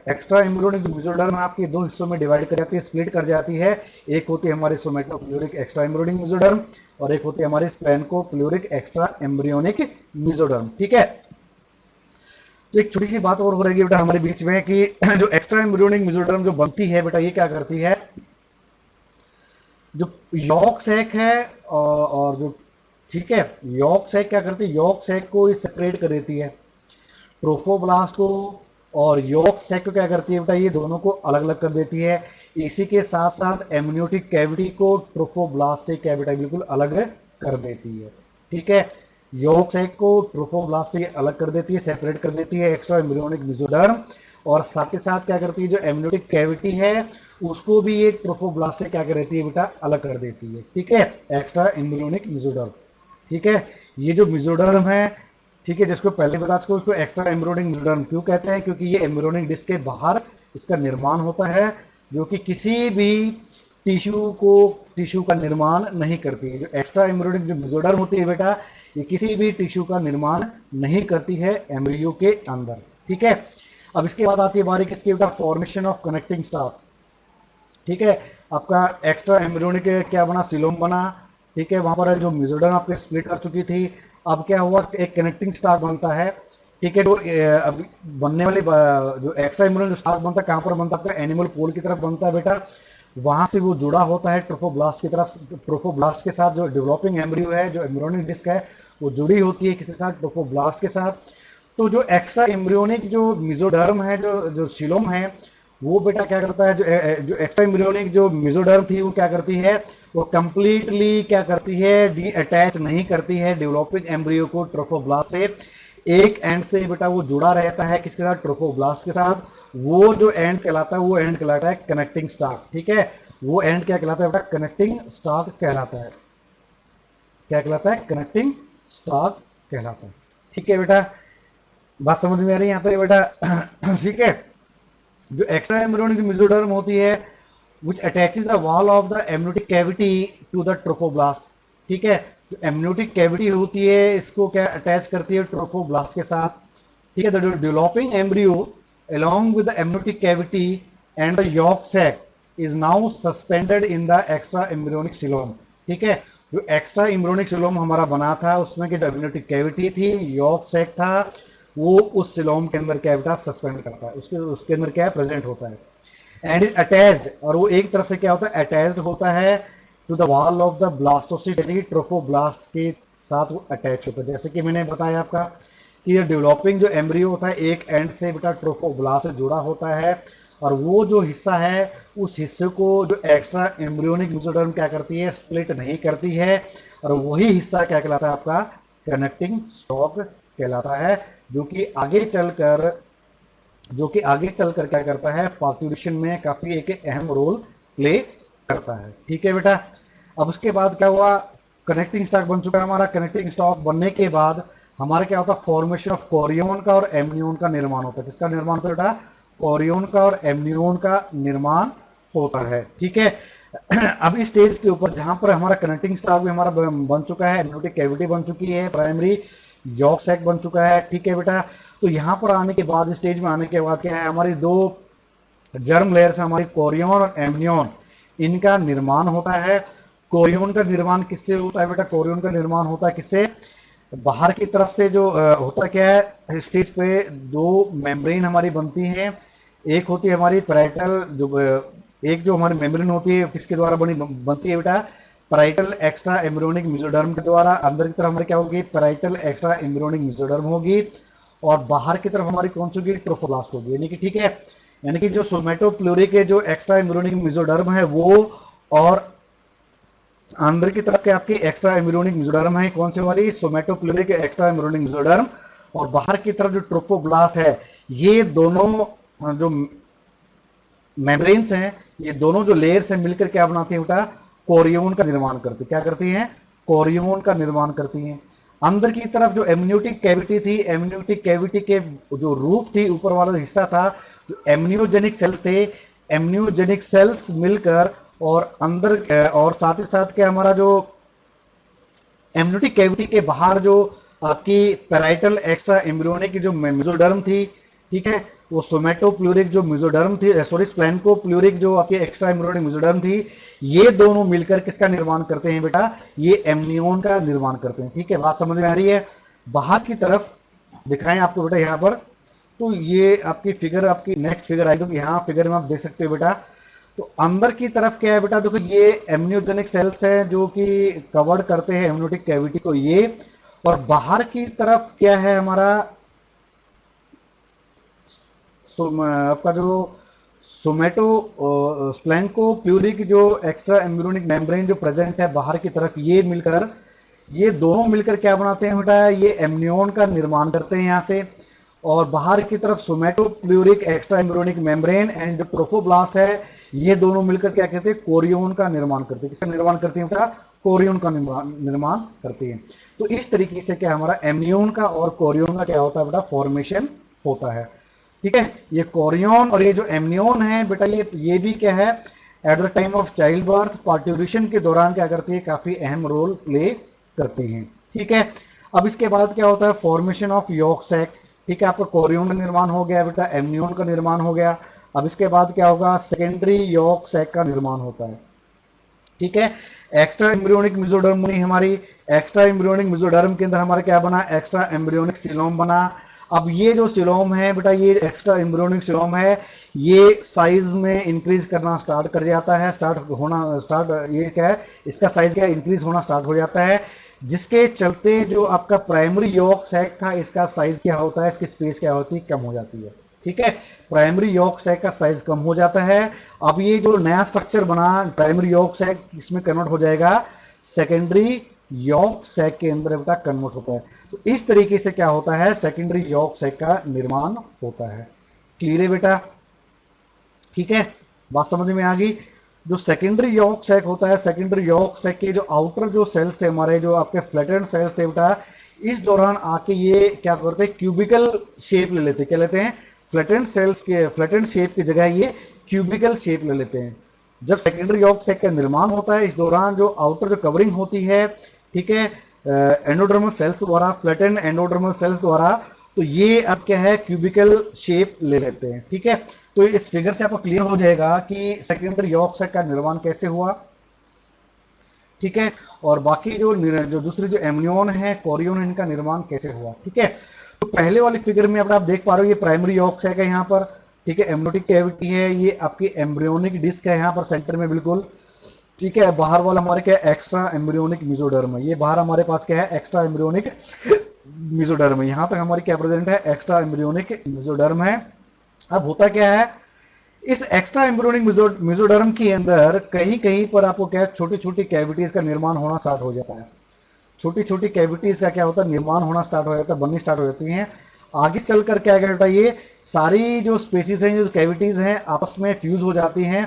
S1: एक्स्ट्रा एम्ब्रियोनिक मेसोडर्म आपके दो हिस्सों में डिवाइड कर जाती है, स्प्लिट कर जाती है। एक होती है हमारी सोमेटोप्लूरिक एक्स्ट्रा एम्ब्रियोनिक मेसोडर्म, और एक होती है हमारी स्प्लेन्कोप्लूरिक एक्स्ट्रा एम्ब्रियोनिक मेसोडर्म। ठीक है, तो एक छोटी सी बात और हो रही है बेटा हमारे बीच में कि जो एक्स्ट्रा एम्ब्रियोनिक मेसोडर्म जो बनती है बेटा, ये क्या करती है, जो यॉर्क सैक है और जो, ठीक है, यॉर्क सैक क्या करती है, यॉर्क सैक को सेपरेट कर देती है ट्रोफोब्लास्ट को, और यॉर्क सैक को क्या करती है बेटा, ये दोनों को अलग अलग कर देती है। इसी के साथ साथ एमनियोटिक कैविटी को ट्रोफोब्लास्ट कैविटी बिल्कुल अलग कर देती है। ठीक है, यॉर्क सैक को ट्रोफोब्लास्ट से अलग कर देती है, सेपरेट कर देती है एक्स्ट्रा एम्ब्रियोनिक मेसोडर्म, और साथ ही साथ क्या करती है, जो एम्नियोटिक कैविटी है उसको भी ये ट्रोफोब्लास्ट से क्या कर देती है बेटा, अलग कर देती है। ठीक है, एक्स्ट्रा एम्ब्रियोनिक मेसोडर्म। ठीक है, ये जो मेसोडर्म है, ठीक है, जिसको पहले बता चुका, उसको एक्स्ट्रा एम्ब्रियोनिक मेसोडर्म क्यों कहते हैं, क्योंकि ये एम्ब्रियोनिक डिस्क के बाहर इसका निर्माण होता है, जो कि किसी भी टिश्यू का निर्माण नहीं करती है। जो एक्स्ट्रा एम्ब्रियोनिक जो मेसोडर्म होती है बेटा, ये किसी भी टिश्यू का निर्माण नहीं करती है एम्ब्रियो के अंदर। ठीक है, अब इसके बाद आती है बारी किसकी बेटा, फॉर्मेशन ऑफ कनेक्टिंग स्टाफ। ठीक है, आपका एक्स्ट्रा एम्ब्रियोनिक क्या बना, सिलोम बना। ठीक है, वहां पर जो मेसोडर्म आपके स्प्लिट कर चुकी थी, अब क्या हुआ, एक कनेक्टिंग स्टाफ बनता है। ठीक है, जो अब बनने वाली जो एक्स्ट्रा एम्ब्रियोनिक जो स्टाफ बनता है, कहां पर बनता है, आपका एनिमल पोल की तरफ बनता है बेटा। वहां से वो जुड़ा होता है ट्रोफोब्लास्ट की तरफ, ट्रोफोब्लास्ट के साथ जो डेवलपिंग एम्ब्रियो है, जो एम्ब्रियोनिक डिस्क है, वो जुड़ी होती है किसके साथ, ट्रोफोब्लास्ट के साथ। तो जो एक्स्ट्रा एम्ब्रियोनिक जो मेसोडर्म है, जो जो सिलोम है, वो बेटा क्या करता है, जो एक्स्ट्रा एम्ब्रियोनिक जो मेसोडर्म थी वो क्या करती है, वो कंप्लीटली क्या करती है, डी अटैच नहीं करती है डेवलपिंग एम्ब्रियो को ट्रोफोब्लास्ट से। एक एंड से बेटा वो जुड़ा रहता है किसके साथ, ट्रोफोब्लास्ट के साथ। वो जो एंड कहलाता है, वो एंड कहलाता है कनेक्टिंग स्टाक। ठीक है, वो एंड क्या कहलाता है बेटा, कनेक्टिंग स्टाक कहलाता है। क्या कहलाता है, कनेक्टिंग स्टाक कहलाता है। ठीक है बेटा, बात समझ में आ रही है यहाँ तक बेटा? ठीक है, जो एक्स्ट्रा एम्ब्रियोनिक मेसोडर्म होती है, which attaches the wall of the amniotic cavity to the trophoblast। ठीक है, जो एमनियोटिक कैविटी होती है इसको क्या अटैच करती है, ट्रोफोब्लास्ट के साथ। ठीक है, the developing embryo along with the amniotic cavity and the yolk sac is now suspended in the extra embryonic xylem। ठीक है, जो एक्स्ट्रा एम्ब्रियोनिक सिलोम हमारा बना था, उसमें की जो एम्नियोटिक कैविटी थी, यॉर्क सैक था, वो उस सिलोम के अंदर क्या बेटा, सस्पेंड करता है, उसके अंदर क्या प्रेजेंट होता है, एंड इज अटैच्ड, और वो एक तरफ से क्या होता है, अटैच्ड होता है to the wall of the blastocyst, trophoblast के साथ वो अटैच होता है। जैसे कि मैंने बताया आपका कि ये डेवलपिंग जो एम्ब्रियो होता है, एक एंड से बेटा ट्रोफोब्लास्ट से जुड़ा होता है, और वो जो हिस्सा है, उस हिस्से को जो एक्स्ट्रा एम्ब्रियोनिक मेसोडर्म क्या करती है, स्प्लिट नहीं करती है, और वही हिस्सा क्या कहलाता है, आपका कनेक्टिंग स्टॉक कहलाता है, जो कि आगे चलकर क्या करता है, पार्ट्यूरेशन में काफी एक अहम रोल प्ले करता है। ठीक है बेटा, अब उसके बाद क्या हुआ, कनेक्टिंग स्टॉक बन चुका है हमारा। कनेक्टिंग स्टॉक बनने के बाद हमारा क्या होता है, फॉर्मेशन ऑफ कोरियोन का और एमनियोन का निर्माण होता है। किसका निर्माण होता है बेटा, कोरियोन का और एमनियोन का निर्माण होता है। ठीक है, अब इस स्टेज के ऊपर जहां पर हमारा कनेक्टिंग स्टॉक भी हमारा बन चुका है, एमनियोटिक कैविटी बन चुकी है, प्राइमरी यॉर्क सैक बन चुका है। ठीक है बेटा, तो यहां पर आने के बाद, स्टेज में आने के बाद क्या है, हमारी दो जर्म लेयर से हमारी कोरियोन और एमनियोन, इनका निर्माण होता है। कोरियोन का निर्माण किससे होता है बेटा, कोरियोन का निर्माण होता है किससे, बाहर की तरफ से जो होता क्या है, स्टेज पे दो मेम्ब्रेन हमारी बनती हैं। एक होती है हमारी पैराइटल, एक जो हमारी मेम्ब्रेन होती है किसके द्वारा बनती है बेटा, पैराइटल एक्स्ट्रा एम्ब्रियोनिक मेसोडर्म के द्वारा। अंदर की तरफ हमारी क्या होगी, पैराइटल एक्स्ट्रा एम्ब्रियोनिक मेसोडर्म होगी, और बाहर की तरफ हमारी कौन सी होगी, ट्रोफोब्लास्ट होगी। यानी कि ठीक है, यानी कि जो सोमेटोप्लूरिक के जो एक्स्ट्रा एम्ब्रियोनिक मेसोडर्म है वो, और अंदर की तरफ के आपकी एक्स्ट्रा एम्ब्रियोनिक मेसोडर्म है, कौन से वाली, सोमेटोप्लूरिक एक्स्ट्रा एम्ब्रियोनिक मेसोडर्म, और बाहर की तरफ जो ट्रोफोब्लास्ट है, ये दोनों जो मेम्ब्रेन्स हैं, ये दोनों जो लेयर्स हैं मिलकर क्या बनाती है बेटा, कोरियोन का निर्माण करती है। क्या करती हैं, कोरियोन का निर्माण करती हैं। अंदर की तरफ जो एमनियोटिक कैविटी थी, एमनियोटिक कैविटी के जो रूफ थी, ऊपर वाला हिस्सा था, जो एमनियोजेनिक सेल्स थे, एमनियोजेनिक सेल्स मिलकर, और अंदर और साथ ही साथ क्या हमारा जो एमनियोटिक कैविटी के बाहर जो आपकी पैराइटल एक्स्ट्रा एम्ब्रियोनिक की जो मेसोडर्म थी, ठीक है, वो सोमेटोप्लूरिक जो मेसोडर्म थी, सॉरी स्प्लेन्कोप्लूरिक जो आपकी एक्स्ट्रा एम्ब्रियोनिक मेसोडर्म थी, ये दोनों मिलकर किसका निर्माण करते हैं बेटा, ये एमनियोन का निर्माण करते हैं। ठीक है, बात समझ में आ रही है? बाहर की तरफ दिखाएं आपको बेटा यहाँ पर, तो ये आपकी फिगर, आपकी नेक्स्ट फिगर आई, तो यहाँ फिगर में आप देख सकते हो बेटा। तो अंदर की तरफ क्या है बेटा, देखो ये एमनियोजेनिक सेल्स हैं जो कि कवर्ड करते हैं एमनियोटिक कैविटी को, ये, और बाहर की तरफ क्या है हमारा, आपका जो सोमेटो स्प्लेन्कोप्लूरिक जो एक्स्ट्रा एम्ब्रियोनिक मेम्ब्रेन जो प्रेजेंट है बाहर की तरफ, ये मिलकर ये दोनों मिलकर क्या बनाते हैं बेटा, ये एमनियोन का निर्माण करते हैं यहाँ से। और बाहर की तरफ somatopleuric extra embryonic membrane and जो ट्रोफोब्लास्ट है, ये दोनों मिलकर क्या कहते हैं, कोरियोन का निर्माण करते हैं। किसका निर्माण करते हैं बेटा, कोरियोन का निर्माण करते हैं। तो इस तरीके से क्या हमारा एमनियोन का और कोरियोन का क्या होता है बेटा, फॉर्मेशन होता है। ठीक है, ये कोरियोन और ये जो एमनियोन है बेटा, ये भी क्या है, at the time of child birth parturition के दौरान क्या करती है, काफी अहम रोल प्ले करते हैं। ठीक है, अब इसके बाद क्या होता है, फॉर्मेशन ऑफ यॉक सैक। ठीक है, आपका कोरियोन का निर्माण हो गया बेटा, एमनियोन का निर्माण हो गया। अब इसके बाद क्या होगा, सेकेंडरी यॉक सैक का निर्माण होता है। ठीक है, एक्स्ट्रा एम्ब्रियोनिक मेसोडर्म बनी हमारी। एक्स्ट्रा एम्ब्रियोनिक मेसोडर्म के अंदर हमारा क्या बना, एक्स्ट्रा एम्ब्रियोनिक सिलोम बना। अब ये जो सिलोम है बेटा, ये एक्स्ट्रा एम्ब्रियोनिक सिलोम है, ये साइज में इंक्रीज करना स्टार्ट कर जाता है, ये क्या है, इसका साइज क्या इंक्रीज होना स्टार्ट हो जाता है, जिसके चलते जो आपका प्राइमरी यॉक सैक था, इसका साइज क्या होता है, इसकी स्पेस क्या होती है, कम हो जाती है। ठीक है, प्राइमरी यॉक सैक का साइज कम हो जाता है। अब ये जो नया स्ट्रक्चर बना प्राइमरी यॉक सैक, इसमें कन्वर्ट हो जाएगा सेकेंडरी यॉक सैक के अंदर बेटा कन्वर्ट होता है। तो इस तरीके से क्या होता है, सेकेंडरी यॉक सैक का निर्माण होता है। क्लियर है बेटा? ठीक है, बात समझ में आ गई। जो सेकेंडरी यॉक सैक होता है, सेकेंडरी यॉक सैक के जो आउटर जो सेल्स थे हमारे, जो आपके फ्लैटेंड सेल्स थे बेटा, इस दौरान आके ये क्या करते हैं, क्यूबिकल शेप ले लेते हैं। क्या लेते हैं, फ्लैटेंड सेल्स के फ्लैटेंड शेप की जगह ये क्यूबिकल शेप ले लेते हैं। जब सेकेंडरी यॉक सैक का निर्माण होता है, इस दौरान जो आउटर जो कवरिंग होती है, ठीक है, एंडोडर्मल सेल्स द्वारा, फ्लैटेंड एंडोडर्मल सेल्स द्वारा, तो ये अब क्या है, क्यूबिकल शेप ले लेते हैं। ठीक है, तो इस फिगर से आपको क्लियर हो जाएगा कि सेकेंडरी यॉक सैक का निर्माण कैसे हुआ। ठीक है, और बाकी जो दूसरी जो एमनियोन है, कोरियोन, इनका निर्माण कैसे हुआ। ठीक है, तो पहले वाली फिगर में अब आप देख पा रहे हो, ये प्राइमरी यॉक सैक है यहाँ पर। ठीक है, एम्ब्रियोटिक कैविटी है, ये आपकी एम्ब्रियोनिक डिस्क है यहाँ पर सेंटर में बिल्कुल। ठीक है, बाहर वाला हमारे क्या है, एक्स्ट्रा एम्ब्रियोनिक मेसोडर्म है। ये बाहर हमारे पास क्या है, एक्स्ट्रा एम्ब्रियोनिक मेसोडर्म है। यहां तक हमारी क्या प्रेजेंट है, एक्स्ट्रा एम्ब्रियोनिक मेसोडर्म है। अब होता क्या है, इस एक्स्ट्रा एम्ब्रियोनिक मेसोडर्म के अंदर कहीं कहीं पर आपको क्या है, छोटी छोटी कैविटीज का निर्माण होना स्टार्ट हो जाता है। छोटी छोटी कैविटीज का क्या होता है, निर्माण होना स्टार्ट हो जाता है, बननी स्टार्ट हो जाती हैं। आगे चलकर क्या कहता है, ये सारी जो स्पेसीज हैं, जो कैविटीज हैं, आपस में फ्यूज हो जाती हैं।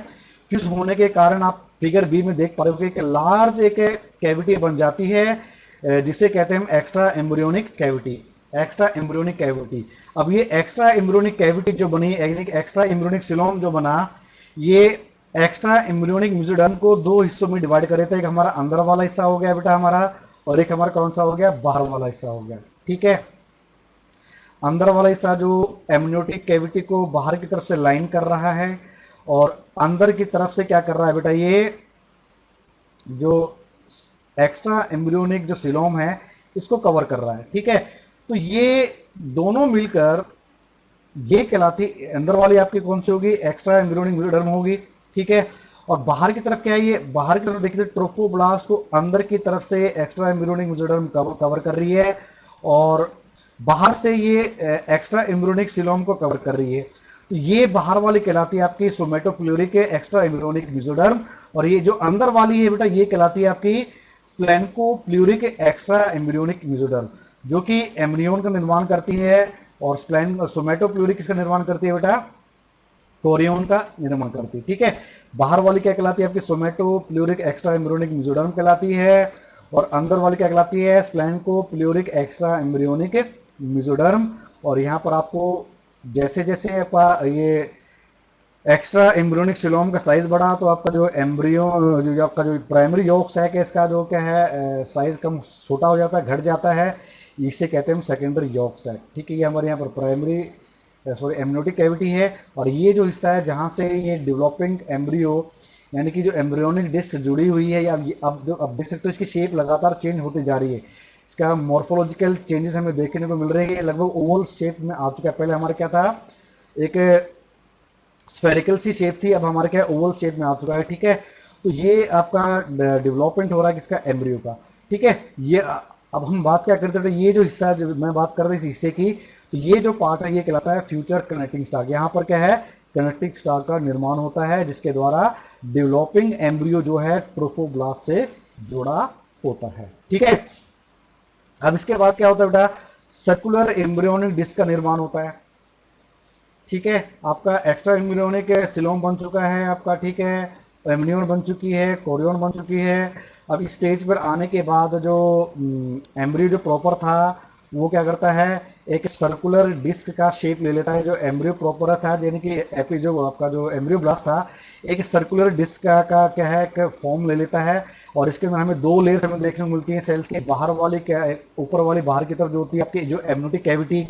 S1: फ्यूज होने के कारण आप फिगर बी में देख पा रहे हो कि लार्ज एक कैविटी बन जाती है, जिसे कहते हैं हम extra embryonic cavity. Extra embryonic cavity, अब ये एक्स्ट्रा एम्ब्रियोनिक कैविटी जो बनी, एक्स्ट्रा एम्ब्रियोनिक सिलोम जो बना, ये एक्स्ट्रा एम्ब्रियोनिक मेसोडर्म को दो हिस्सों में डिवाइड कर देता है। एक हमारा अंदर वाला हिस्सा हो गया बेटा हमारा, और एक हमारा कौन सा हो गया, बाहर वाला हिस्सा हो गया। ठीक है, अंदर वाला हिस्सा जो एमनियोटिक कैविटी को बाहर की तरफ से लाइन कर रहा है, और अंदर की तरफ से क्या कर रहा है बेटा, ये जो एक्स्ट्रा एम्ब्रियोनिक जो सिलोम है, इसको कवर कर रहा है। ठीक है, तो ये दोनों मिलकर ये कहलाती, अंदर वाली आपकी कौन सी होगी, एक्स्ट्रा एम्ब्रियोनिक मेसोडर्म होगी। ठीक है, और बाहर की तरफ क्या है, ये बाहर की तरफ देखिए, ट्रोफोब्लास्ट को अंदर की तरफ से एक्स्ट्रा एम्ब्रियोनिक मेसोडर्म कवर कर रही है, और बाहर से ये एक्स्ट्रा एम्ब्रियोनिक सिलोम को कवर कर रही है। तो ये बाहर वाली कहलाती है आपकी सोमेटोप्ल्यूरिक एक्स्ट्रा एम्ब्रियोनिक मेसोडर्म, और ये जो अंदर वाली है बेटा, ये कहलाती है आपकी स्प्लेन्कोप्ल्यूरिक एक्स्ट्रा एम्ब्रियोनिक मेसोडर्म, जो कि एम्ब्रियोन का निर्माण करती है, और सोमेटोप्ल्यूरिक किसका निर्माण करती है बेटा, कोरियोन का निर्माण करती है। ठीक है, बाहर वाली क्या कहलाती है आपकी, सोमेटोप्ल्यूरिक एक्स्ट्रा एम्ब्रियोनिक मेसोडर्म कहलाती है, और अंदर वाली क्या कहलाती है, स्प्लेन्कोप्ल्यूरिक एक्स्ट्रा एम्ब्रियोनिक मेसोडर्म। और यहाँ पर आपको जैसे जैसे आपका ये एक्स्ट्रा एम्ब्रियोनिक सिलोम का साइज बढ़ा, तो आपका जो एम्ब्रियो जो आपका जो प्राइमरी यॉक सैक है, इसका जो क्या है, साइज कम छोटा हो जाता है, घट जाता है। इसे कहते हैं हम सेकेंडरी यॉक सैक। ठीक है, ये हमारे यहाँ पर प्राइमरी एमनियोटिक कैविटी है, और ये जो हिस्सा है जहाँ से ये डेवलपिंग एम्ब्रियो, यानी कि जो एम्ब्रियोनिक डिस्क जुड़ी हुई है, या अब देख सकते हो इसकी शेप लगातार चेंज होती जा रही है। इसका मॉर्फोलॉजिकल चेंजेस हमें देखने को मिल रहे हैं, लगभग ओवल शेप में आ चुका है। पहले हमारे क्या था, एक स्फेरिकल सी शेप थी, अब हमारे क्या ओवल शेप में आ चुका है। ठीक है, तो ये आपका डेवलपमेंट हो रहा है किसका, एम्ब्रियो का। ठीक है, ये अब हम बात क्या करते थे, ये जो हिस्सा जो मैं बात कर रही थी इस हिस्से की, तो ये जो पार्ट है ये कहलाता है फ्यूचर कनेक्टिंग स्टाक। यहाँ पर क्या है, कनेक्टिंग स्टाक का निर्माण होता है, जिसके द्वारा डेवलपिंग एम्ब्रियो जो है ट्रोफोब्लास्ट से जुड़ा होता है। ठीक है, अब इसके बाद क्या होता है बेटा, सर्कुलर एम्ब्रियोनिक डिस्क का निर्माण होता है। ठीक है, आपका एक्स्ट्रा एम्ब्रियोनिक सिलोम बन चुका है आपका, ठीक है, एम्नियोन बन चुकी है, कोरियोन बन चुकी है। अब इस स्टेज पर आने के बाद जो एम्ब्रियो जो प्रॉपर था वो क्या करता है, एक सर्कुलर डिस्क का शेप ले लेता है। जो एम्ब्रियो प्रॉपर था, यानी कि एपी जो आपका जो एम्ब्रियो ब्लास्ट था, एक सर्कुलर डिस्क का क्या है, एक फॉर्म ले लेता है। और इसके अंदर हमें दो लेयर्स हमें देखने को मिलती है सेल्स की। बाहर वाली क्या, ऊपर वाली बाहर की तरफ जो होती है आपकी, जो एमनियोटिक कैविटी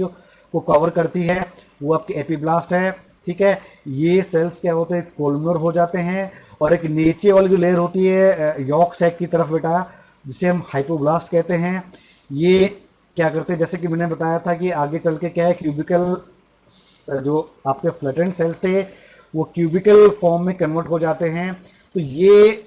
S1: को कवर करती है, वो आपकी एपीब्लास्ट है। ठीक है, ये सेल्स क्या होते हैं, कोलुमर हो जाते हैं। और एक नीचे वाली जो लेयर होती है यॉर्क सैक की तरफ बेटा, जिसे हम हाइपोब्लास्ट कहते हैं, ये क्या करते हैं, जैसे कि मैंने बताया था कि आगे चल के क्या है, क्यूबिकल जो आपके फ्लैटेंड सेल्स थे वो क्यूबिकल फॉर्म में कन्वर्ट हो जाते हैं। तो ये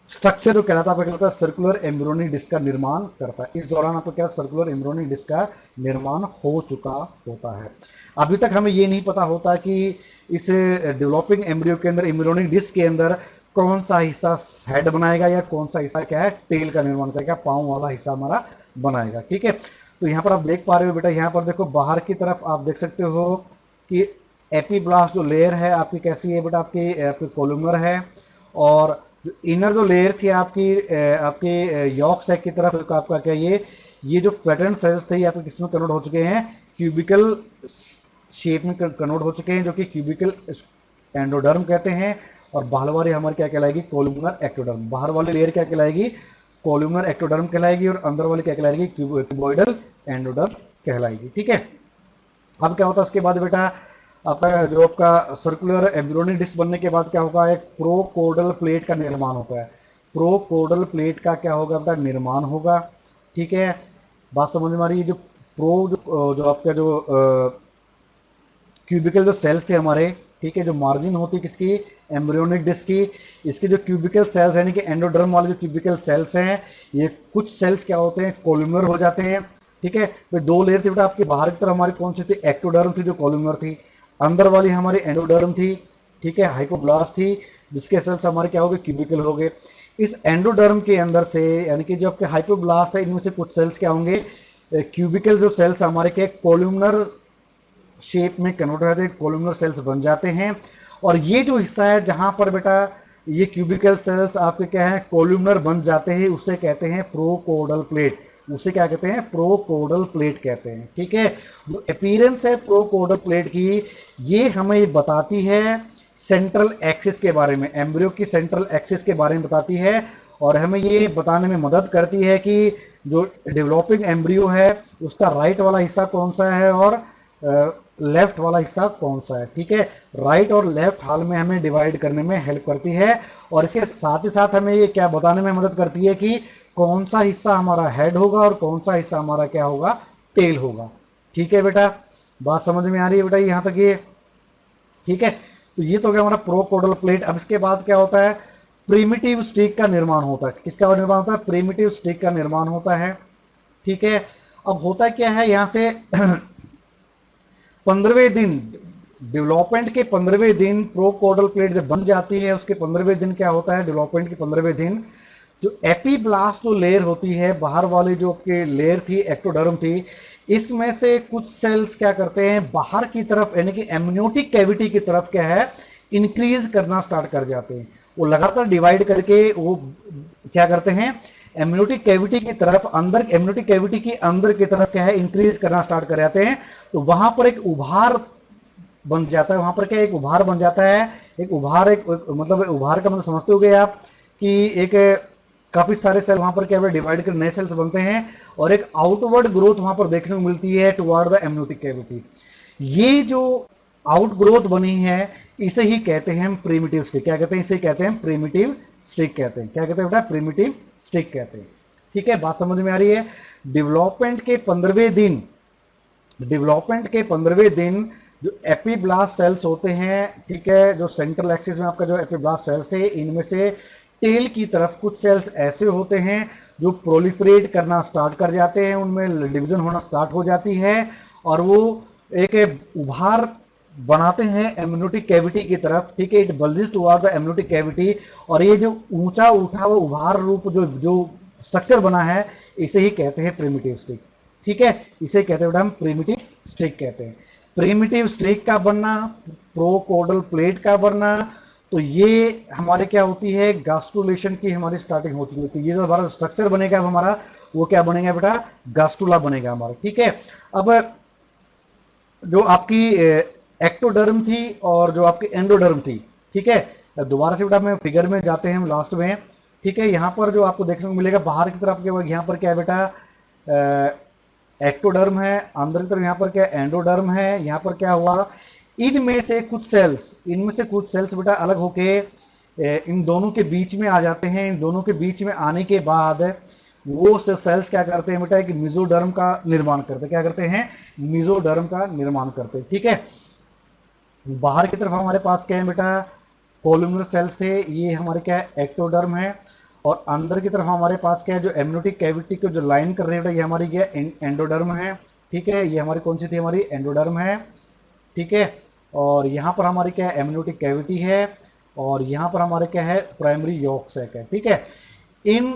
S1: स्ट्रक्चर जो कहलाता है, आपका कहलाता है सर्कुलर एम्ब्रियोनिक डिस्क का निर्माण करता है। इस दौरान आपको क्या, सर्कुलर एम्ब्रियोनिक डिस्क का निर्माण हो चुका होता है। अभी तक हमें ये नहीं पता होता कि इस डेवलपिंग एम्ब्रियो के अंदर, एम्ब्रियोनिक डिस्क के अंदर कौन सा हिस्सा हेड बनाएगा या कौन सा हिस्सा क्या है, टेल का निर्माण करेगा, पांव वाला हिस्सा हमारा बनाएगा। ठीक है, तो यहाँ पर आप देख पा रहे हो बेटा, यहाँ पर देखो बाहर की तरफ आप देख सकते हो कि एपीब्लास्ट जो लेयर है आपकी कैसी है बेटा, आपकी कोलुमर है। और जो इनर जो लेयर थी आपकी यॉर्क सैक की तरफ आपका क्या, ये जो फ्लैटेंड सेल्स थे ये आपके किसमें कन्वर्ट हो चुके हैं, क्यूबिकल शेप में कन्वर्ट हो चुके हैं, जो कि क्यूबिकल एंडोडर्म कहते हैं। और बाहर वाली हमारी क्या कहलाएगी, कोलुमनर एक्टोडर्म। बाहर वाली लेयर क्या कहलाएगी, कोलुमनर एक्टोडर्म कहलाएगी, और अंदर वाली क्या कहलाएगी, क्यूबोइडल एंडोडर्म कहलाएगी। ठीक है, अब क्या होता है उसके बाद बेटा, आपका जो आपका सर्कुलर एम्ब्रियोनिक डिस्क बनने के बाद क्या होगा, एक प्रोकोडल प्लेट का निर्माण होता है। प्रोकोडल प्लेट का क्या होगा बेटा, निर्माण होगा। ठीक है, बात समझ में आ रही है। जो आपका जो क्यूबिकल जो सेल्स थे हमारे, ठीक है, जो मार्जिन होती है किसकी, एम्ब्रियोनिक डिस्क की, इसके जो क्यूबिकल सेल्स यानी कि एंडोडर्म वाले जो क्यूबिकल सेल्स हैं, ये कुछ सेल्स क्या होते हैं, कोलुमर हो जाते हैं। ठीक है, तो दो लेयर थी बेटा आपकी, बाहर की तरफ हमारी कौन सी थी, एक्टोडर्म थी जो कोलुमर थी, अंदर वाली हमारी एंडोडर्म थी। ठीक है, हाइपोब्लास्ट थी, जिसके सेल्स हमारे क्या हो गए, क्यूबिकल हो गए। इस एंडोडर्म के अंदर से, यानी कि जो आपके हाइपोब्लास्ट है, इनमें से कुछ सेल्स क्या होंगे, क्यूबिकल जो सेल्स हमारे के कोलुमनर शेप में कन्वर्ट हो जाते हैं, कोलुमनर सेल्स बन जाते हैं। और ये जो हिस्सा है जहां पर बेटा ये क्यूबिकल सेल्स आपके क्या है, कोलुमनर बन जाते हैं, उसे कहते हैं प्रोकोडल प्लेट। उसे क्या कहते हैं, प्रोकोडल प्लेट कहते हैं। ठीक है, जो अपीयरेंस है प्रोकोडल प्लेट की, ये हमें बताती है सेंट्रल एक्सिस के बारे में, एम्ब्रियो की सेंट्रल एक्सिस के बारे में बताती है। और हमें ये बताने में मदद करती है कि जो डेवलपिंग एम्ब्रियो है उसका राइट वाला हिस्सा कौन सा है और लेफ्ट वाला हिस्सा कौन सा है। ठीक है, राइट और लेफ्ट हाल में हमें डिवाइड करने में हेल्प करती है। और इसके साथ ही साथ हमें ये क्या बताने में मदद करती है कि कौन सा हिस्सा हमारा हेड होगा और कौन सा हिस्सा हमारा क्या होगा, टेल होगा। ठीक है बेटा, बात समझ में आ रही है बेटा यहां तक ये। ठीक है, तो ये तो क्या हमारा प्रोकोडल प्लेट। अब इसके बाद क्या होता है, प्रिमिटिव स्टिक का निर्माण होता है। किसका निर्माण होता है, प्रिमिटिव स्टिक का निर्माण होता है। ठीक है, अब होता क्या है, यहां से 15वें दिन, डेवलपमेंट के 15वें दिन प्रोकोडल प्लेट जब बन जाती है, उसके 15वें दिन क्या होता है, डेवलपमेंट के 15वें दिन जो एपीब्लास्ट जो लेयर होती है, बाहर वाली जो आपकी लेयर थी, एक्टोडर्म थी, इसमें से कुछ सेल्स क्या करते हैं, बाहर की तरफ यानी कि एमनियोटिक कैविटी की तरफ क्या है, इंक्रीज करना स्टार्ट कर जाते हैं। वो लगातार डिवाइड करके वो क्या करते हैं, एमनियोटिक कैविटी की तरफ, अंदर एमनियोटिक कैविटी की अंदर की तरफ क्या है, इंक्रीज करना स्टार्ट कर जाते हैं। तो वहां पर एक उभार बन जाता है। वहां पर क्या एक उभार बन जाता है, एक उभार, मतलब उभार का मतलब समझते हो गए आप कि एक काफी सारे सेल वहां पर क्या डिवाइड कर नए सेल्स बनते हैं और एक आउटवर्ड ग्रोथ वहां पर देखने को मिलती है टुवर्ड द एमनियोटिक कैविटी। ये जो आउट ग्रोथ बनी है इसे ही कहते हैं हम प्रिमिटिव स्टिक। क्या कहते हैं, इसे कहते हैं प्रिमिटिव स्टिक कहते हैं। क्या कहते हैं बेटा, प्रिमिटिव स्टिक कहते हैं। ठीक है, बात समझ में आ रही है। डेवलपमेंट के 15वें दिन, डेवलपमेंट के 15वें दिन जो एपीब्लास्ट सेल्स होते हैं, ठीक है, जो सेंट्रल एक्सिस में आपका जो एपीब्लास्ट सेल्स थे, इनमें से टेल की तरफ कुछ सेल्स ऐसे होते हैं जो प्रोलिफरेट करना स्टार्ट कर जाते हैं, उनमें डिवीजन होना स्टार्ट हो जाती है और वो एक उभार बनाते हैं एमनियोटिक कैविटी की तरफ। ठीक है, it bulges toward the amniotic cavity. और ये जो ऊंचा उठा हुआ उभार रूप जो स्ट्रक्चर बना है, इसे ही कहते हैं प्रिमिटिव स्टिक। ठीक है, इसे कहते हैं बेटा हम प्रिमिटिव स्टिक कहते हैं। प्रिमिटिव स्टिक का बनना, प्रोकोडल प्लेट का बनना, तो ये हमारे क्या होती है, गास्ट्रुलेशन की हमारी स्टार्टिंग हो चुकी होती है। ये जो हमारा स्ट्रक्चर बनेगा अब हमारा, वो क्या बनेगा बेटा, गास्ट्रुला बनेगा हमारा। ठीक है, अब जो आपकी एक्टोडर्म थी और जो आपकी एंडोडर्म थी, ठीक है, दोबारा से बेटा मैं फिगर में जाते हैं हम लास्ट में। ठीक है, यहाँ पर जो आपको देखने को मिलेगा बाहर की तरफ के, यहाँ पर क्या है बेटा, एक्टोडर्म है, अंदर की तरफ यहाँ पर क्या एंडोडर्म है। यहाँ पर क्या हुआ, इनमें से कुछ सेल्स बेटा अलग होके इन दोनों के बीच में आ जाते हैं। इन दोनों के बीच में आने के बाद वो सेल्स क्या करते हैं बेटा, कि मिजोडर्म का निर्माण करते हैं। क्या करते हैं, मिजोडर्म का निर्माण करते हैं। ठीक है, बाहर की तरफ हमारे पास क्या है बेटा, कोलुमनर सेल्स थे, ये हमारे क्या है, एक्टोडर्म है। और अंदर की तरफ हमारे पास क्या है, जो एमनियोटिक कैविटी को जो लाइन कर रही है बेटा, ये हमारी क्या है, एंडोडर्म है। ठीक है, ये हमारी कौन सी थी, हमारी एंडोडर्म है। ठीक है, और यहाँ पर हमारी क्या है, एमनियोटिक कैविटी है, और यहाँ पर हमारे क्या है, प्राइमरी यॉर्क सैक है। ठीक है, इन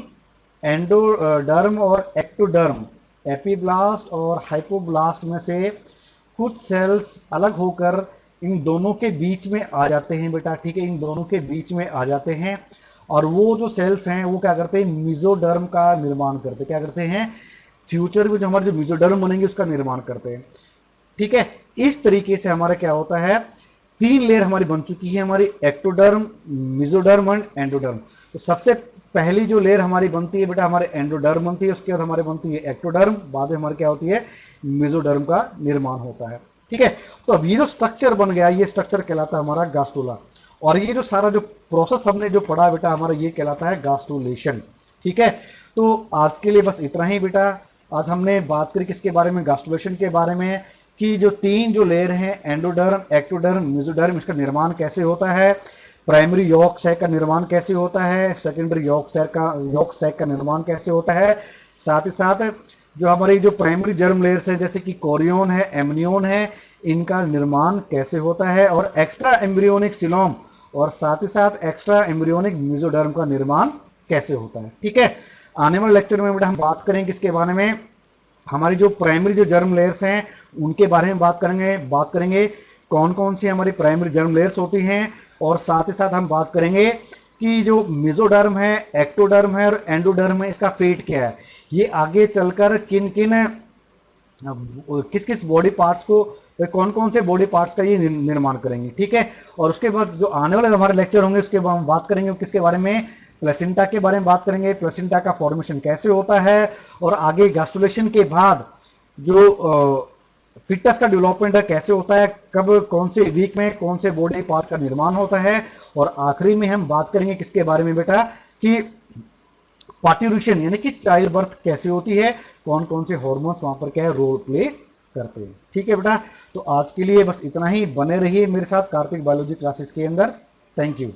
S1: एंडोडर्म और एक्टोडर्म, एपीब्लास्ट और हाइपोब्लास्ट में से कुछ सेल्स अलग होकर इन दोनों के बीच में आ जाते हैं बेटा। ठीक है, इन दोनों के बीच में आ जाते हैं, और वो जो सेल्स हैं वो क्या करते हैं, मिजोडर्म का निर्माण करते हैं। क्या करते हैं, फ्यूचर में जो हमारे जो मिजोडर्म बनेंगे उसका निर्माण करते हैं। ठीक है, इस तरीके से हमारा क्या होता है, 3 लेयर हमारी बन चुकी है, हमारी एक्टोडर्म, मिजोडर्म एंड एंडोडर्म। तो सबसे पहली जो लेयर हमारी बनती है बेटा, हमारे एंडोडर्म बनती है, उसके बाद हमारे बनती है एक्टोडर्म, बाद में हमारे क्या होती है, मिजोडर्म का निर्माण होता है। ठीक है, तो अब ये जो स्ट्रक्चर बन गया, ये स्ट्रक्चर कहलाता है हमारा गास्टुला। और ये जो सारा जो प्रोसेस हमने जो पढ़ा बेटा हमारा, ये कहलाता है गास्टुलेशन। ठीक है, तो आज के लिए बस इतना ही बेटा। आज हमने बात करी किसके बारे में, गास्टुलेशन के बारे में, कि जो 3 जो लेयर हैं, एंडोडर्म, एक्टोडर्म, मिजोडर्म, इसका निर्माण कैसे होता है, प्राइमरी यॉर्क सैक का निर्माण कैसे होता है, सेकेंडरी यॉर्क सैक का निर्माण कैसे होता है, साथ ही साथ जो हमारी जो प्राइमरी जर्म लेयर्स है जैसे कि कोरियन है, एमनियोन है, इनका निर्माण कैसे होता है, और एक्स्ट्रा एम्ब्रियोनिक सिलोम और साथ ही साथ एक्स्ट्रा एम्ब्रियोनिक मिजोडर्म का निर्माण कैसे होता है। ठीक है, आने वाले लेक्चर में बेटा हम बात करेंगे किसके बारे में, हमारी जो प्राइमरी जो जर्म लेयर्स हैं उनके बारे में बात करेंगे कौन कौन सी हमारी प्राइमरी जर्म लेयर्स होती हैं, और साथ ही साथ हम बात करेंगे कि जो मिजोडर्म है, एक्टोडर्म है और एंडोडर्म है, इसका फेट क्या है, ये आगे चलकर किस किस बॉडी पार्ट्स को, कौन कौन से बॉडी पार्ट्स का ये निर्माण करेंगे। ठीक है, और उसके बाद जो आने वाले हमारे लेक्चर होंगे उसके बाद हम बात करेंगे किसके बारे में, प्लेसेंटा के बारे में बात करेंगे, प्लेसेंटा का फॉर्मेशन कैसे होता है, और आगे गास्टुलेशन के बाद जो फिटस का डेवलपमेंट है कैसे होता है, कब कौन से वीक में कौन से बॉडी पार्ट का निर्माण होता है, और आखिरी में हम बात करेंगे किसके बारे में बेटा, कि पार्ट्यूरेशन यानी कि चाइल्ड बर्थ कैसे होती है, कौन कौन से हार्मोन्स वहां पर क्या है, रोल प्ले करते हैं। ठीक है बेटा, तो आज के लिए बस इतना ही, बने रहिए मेरे साथ कार्तिक बायोलॉजी क्लासेस के अंदर। Thank you.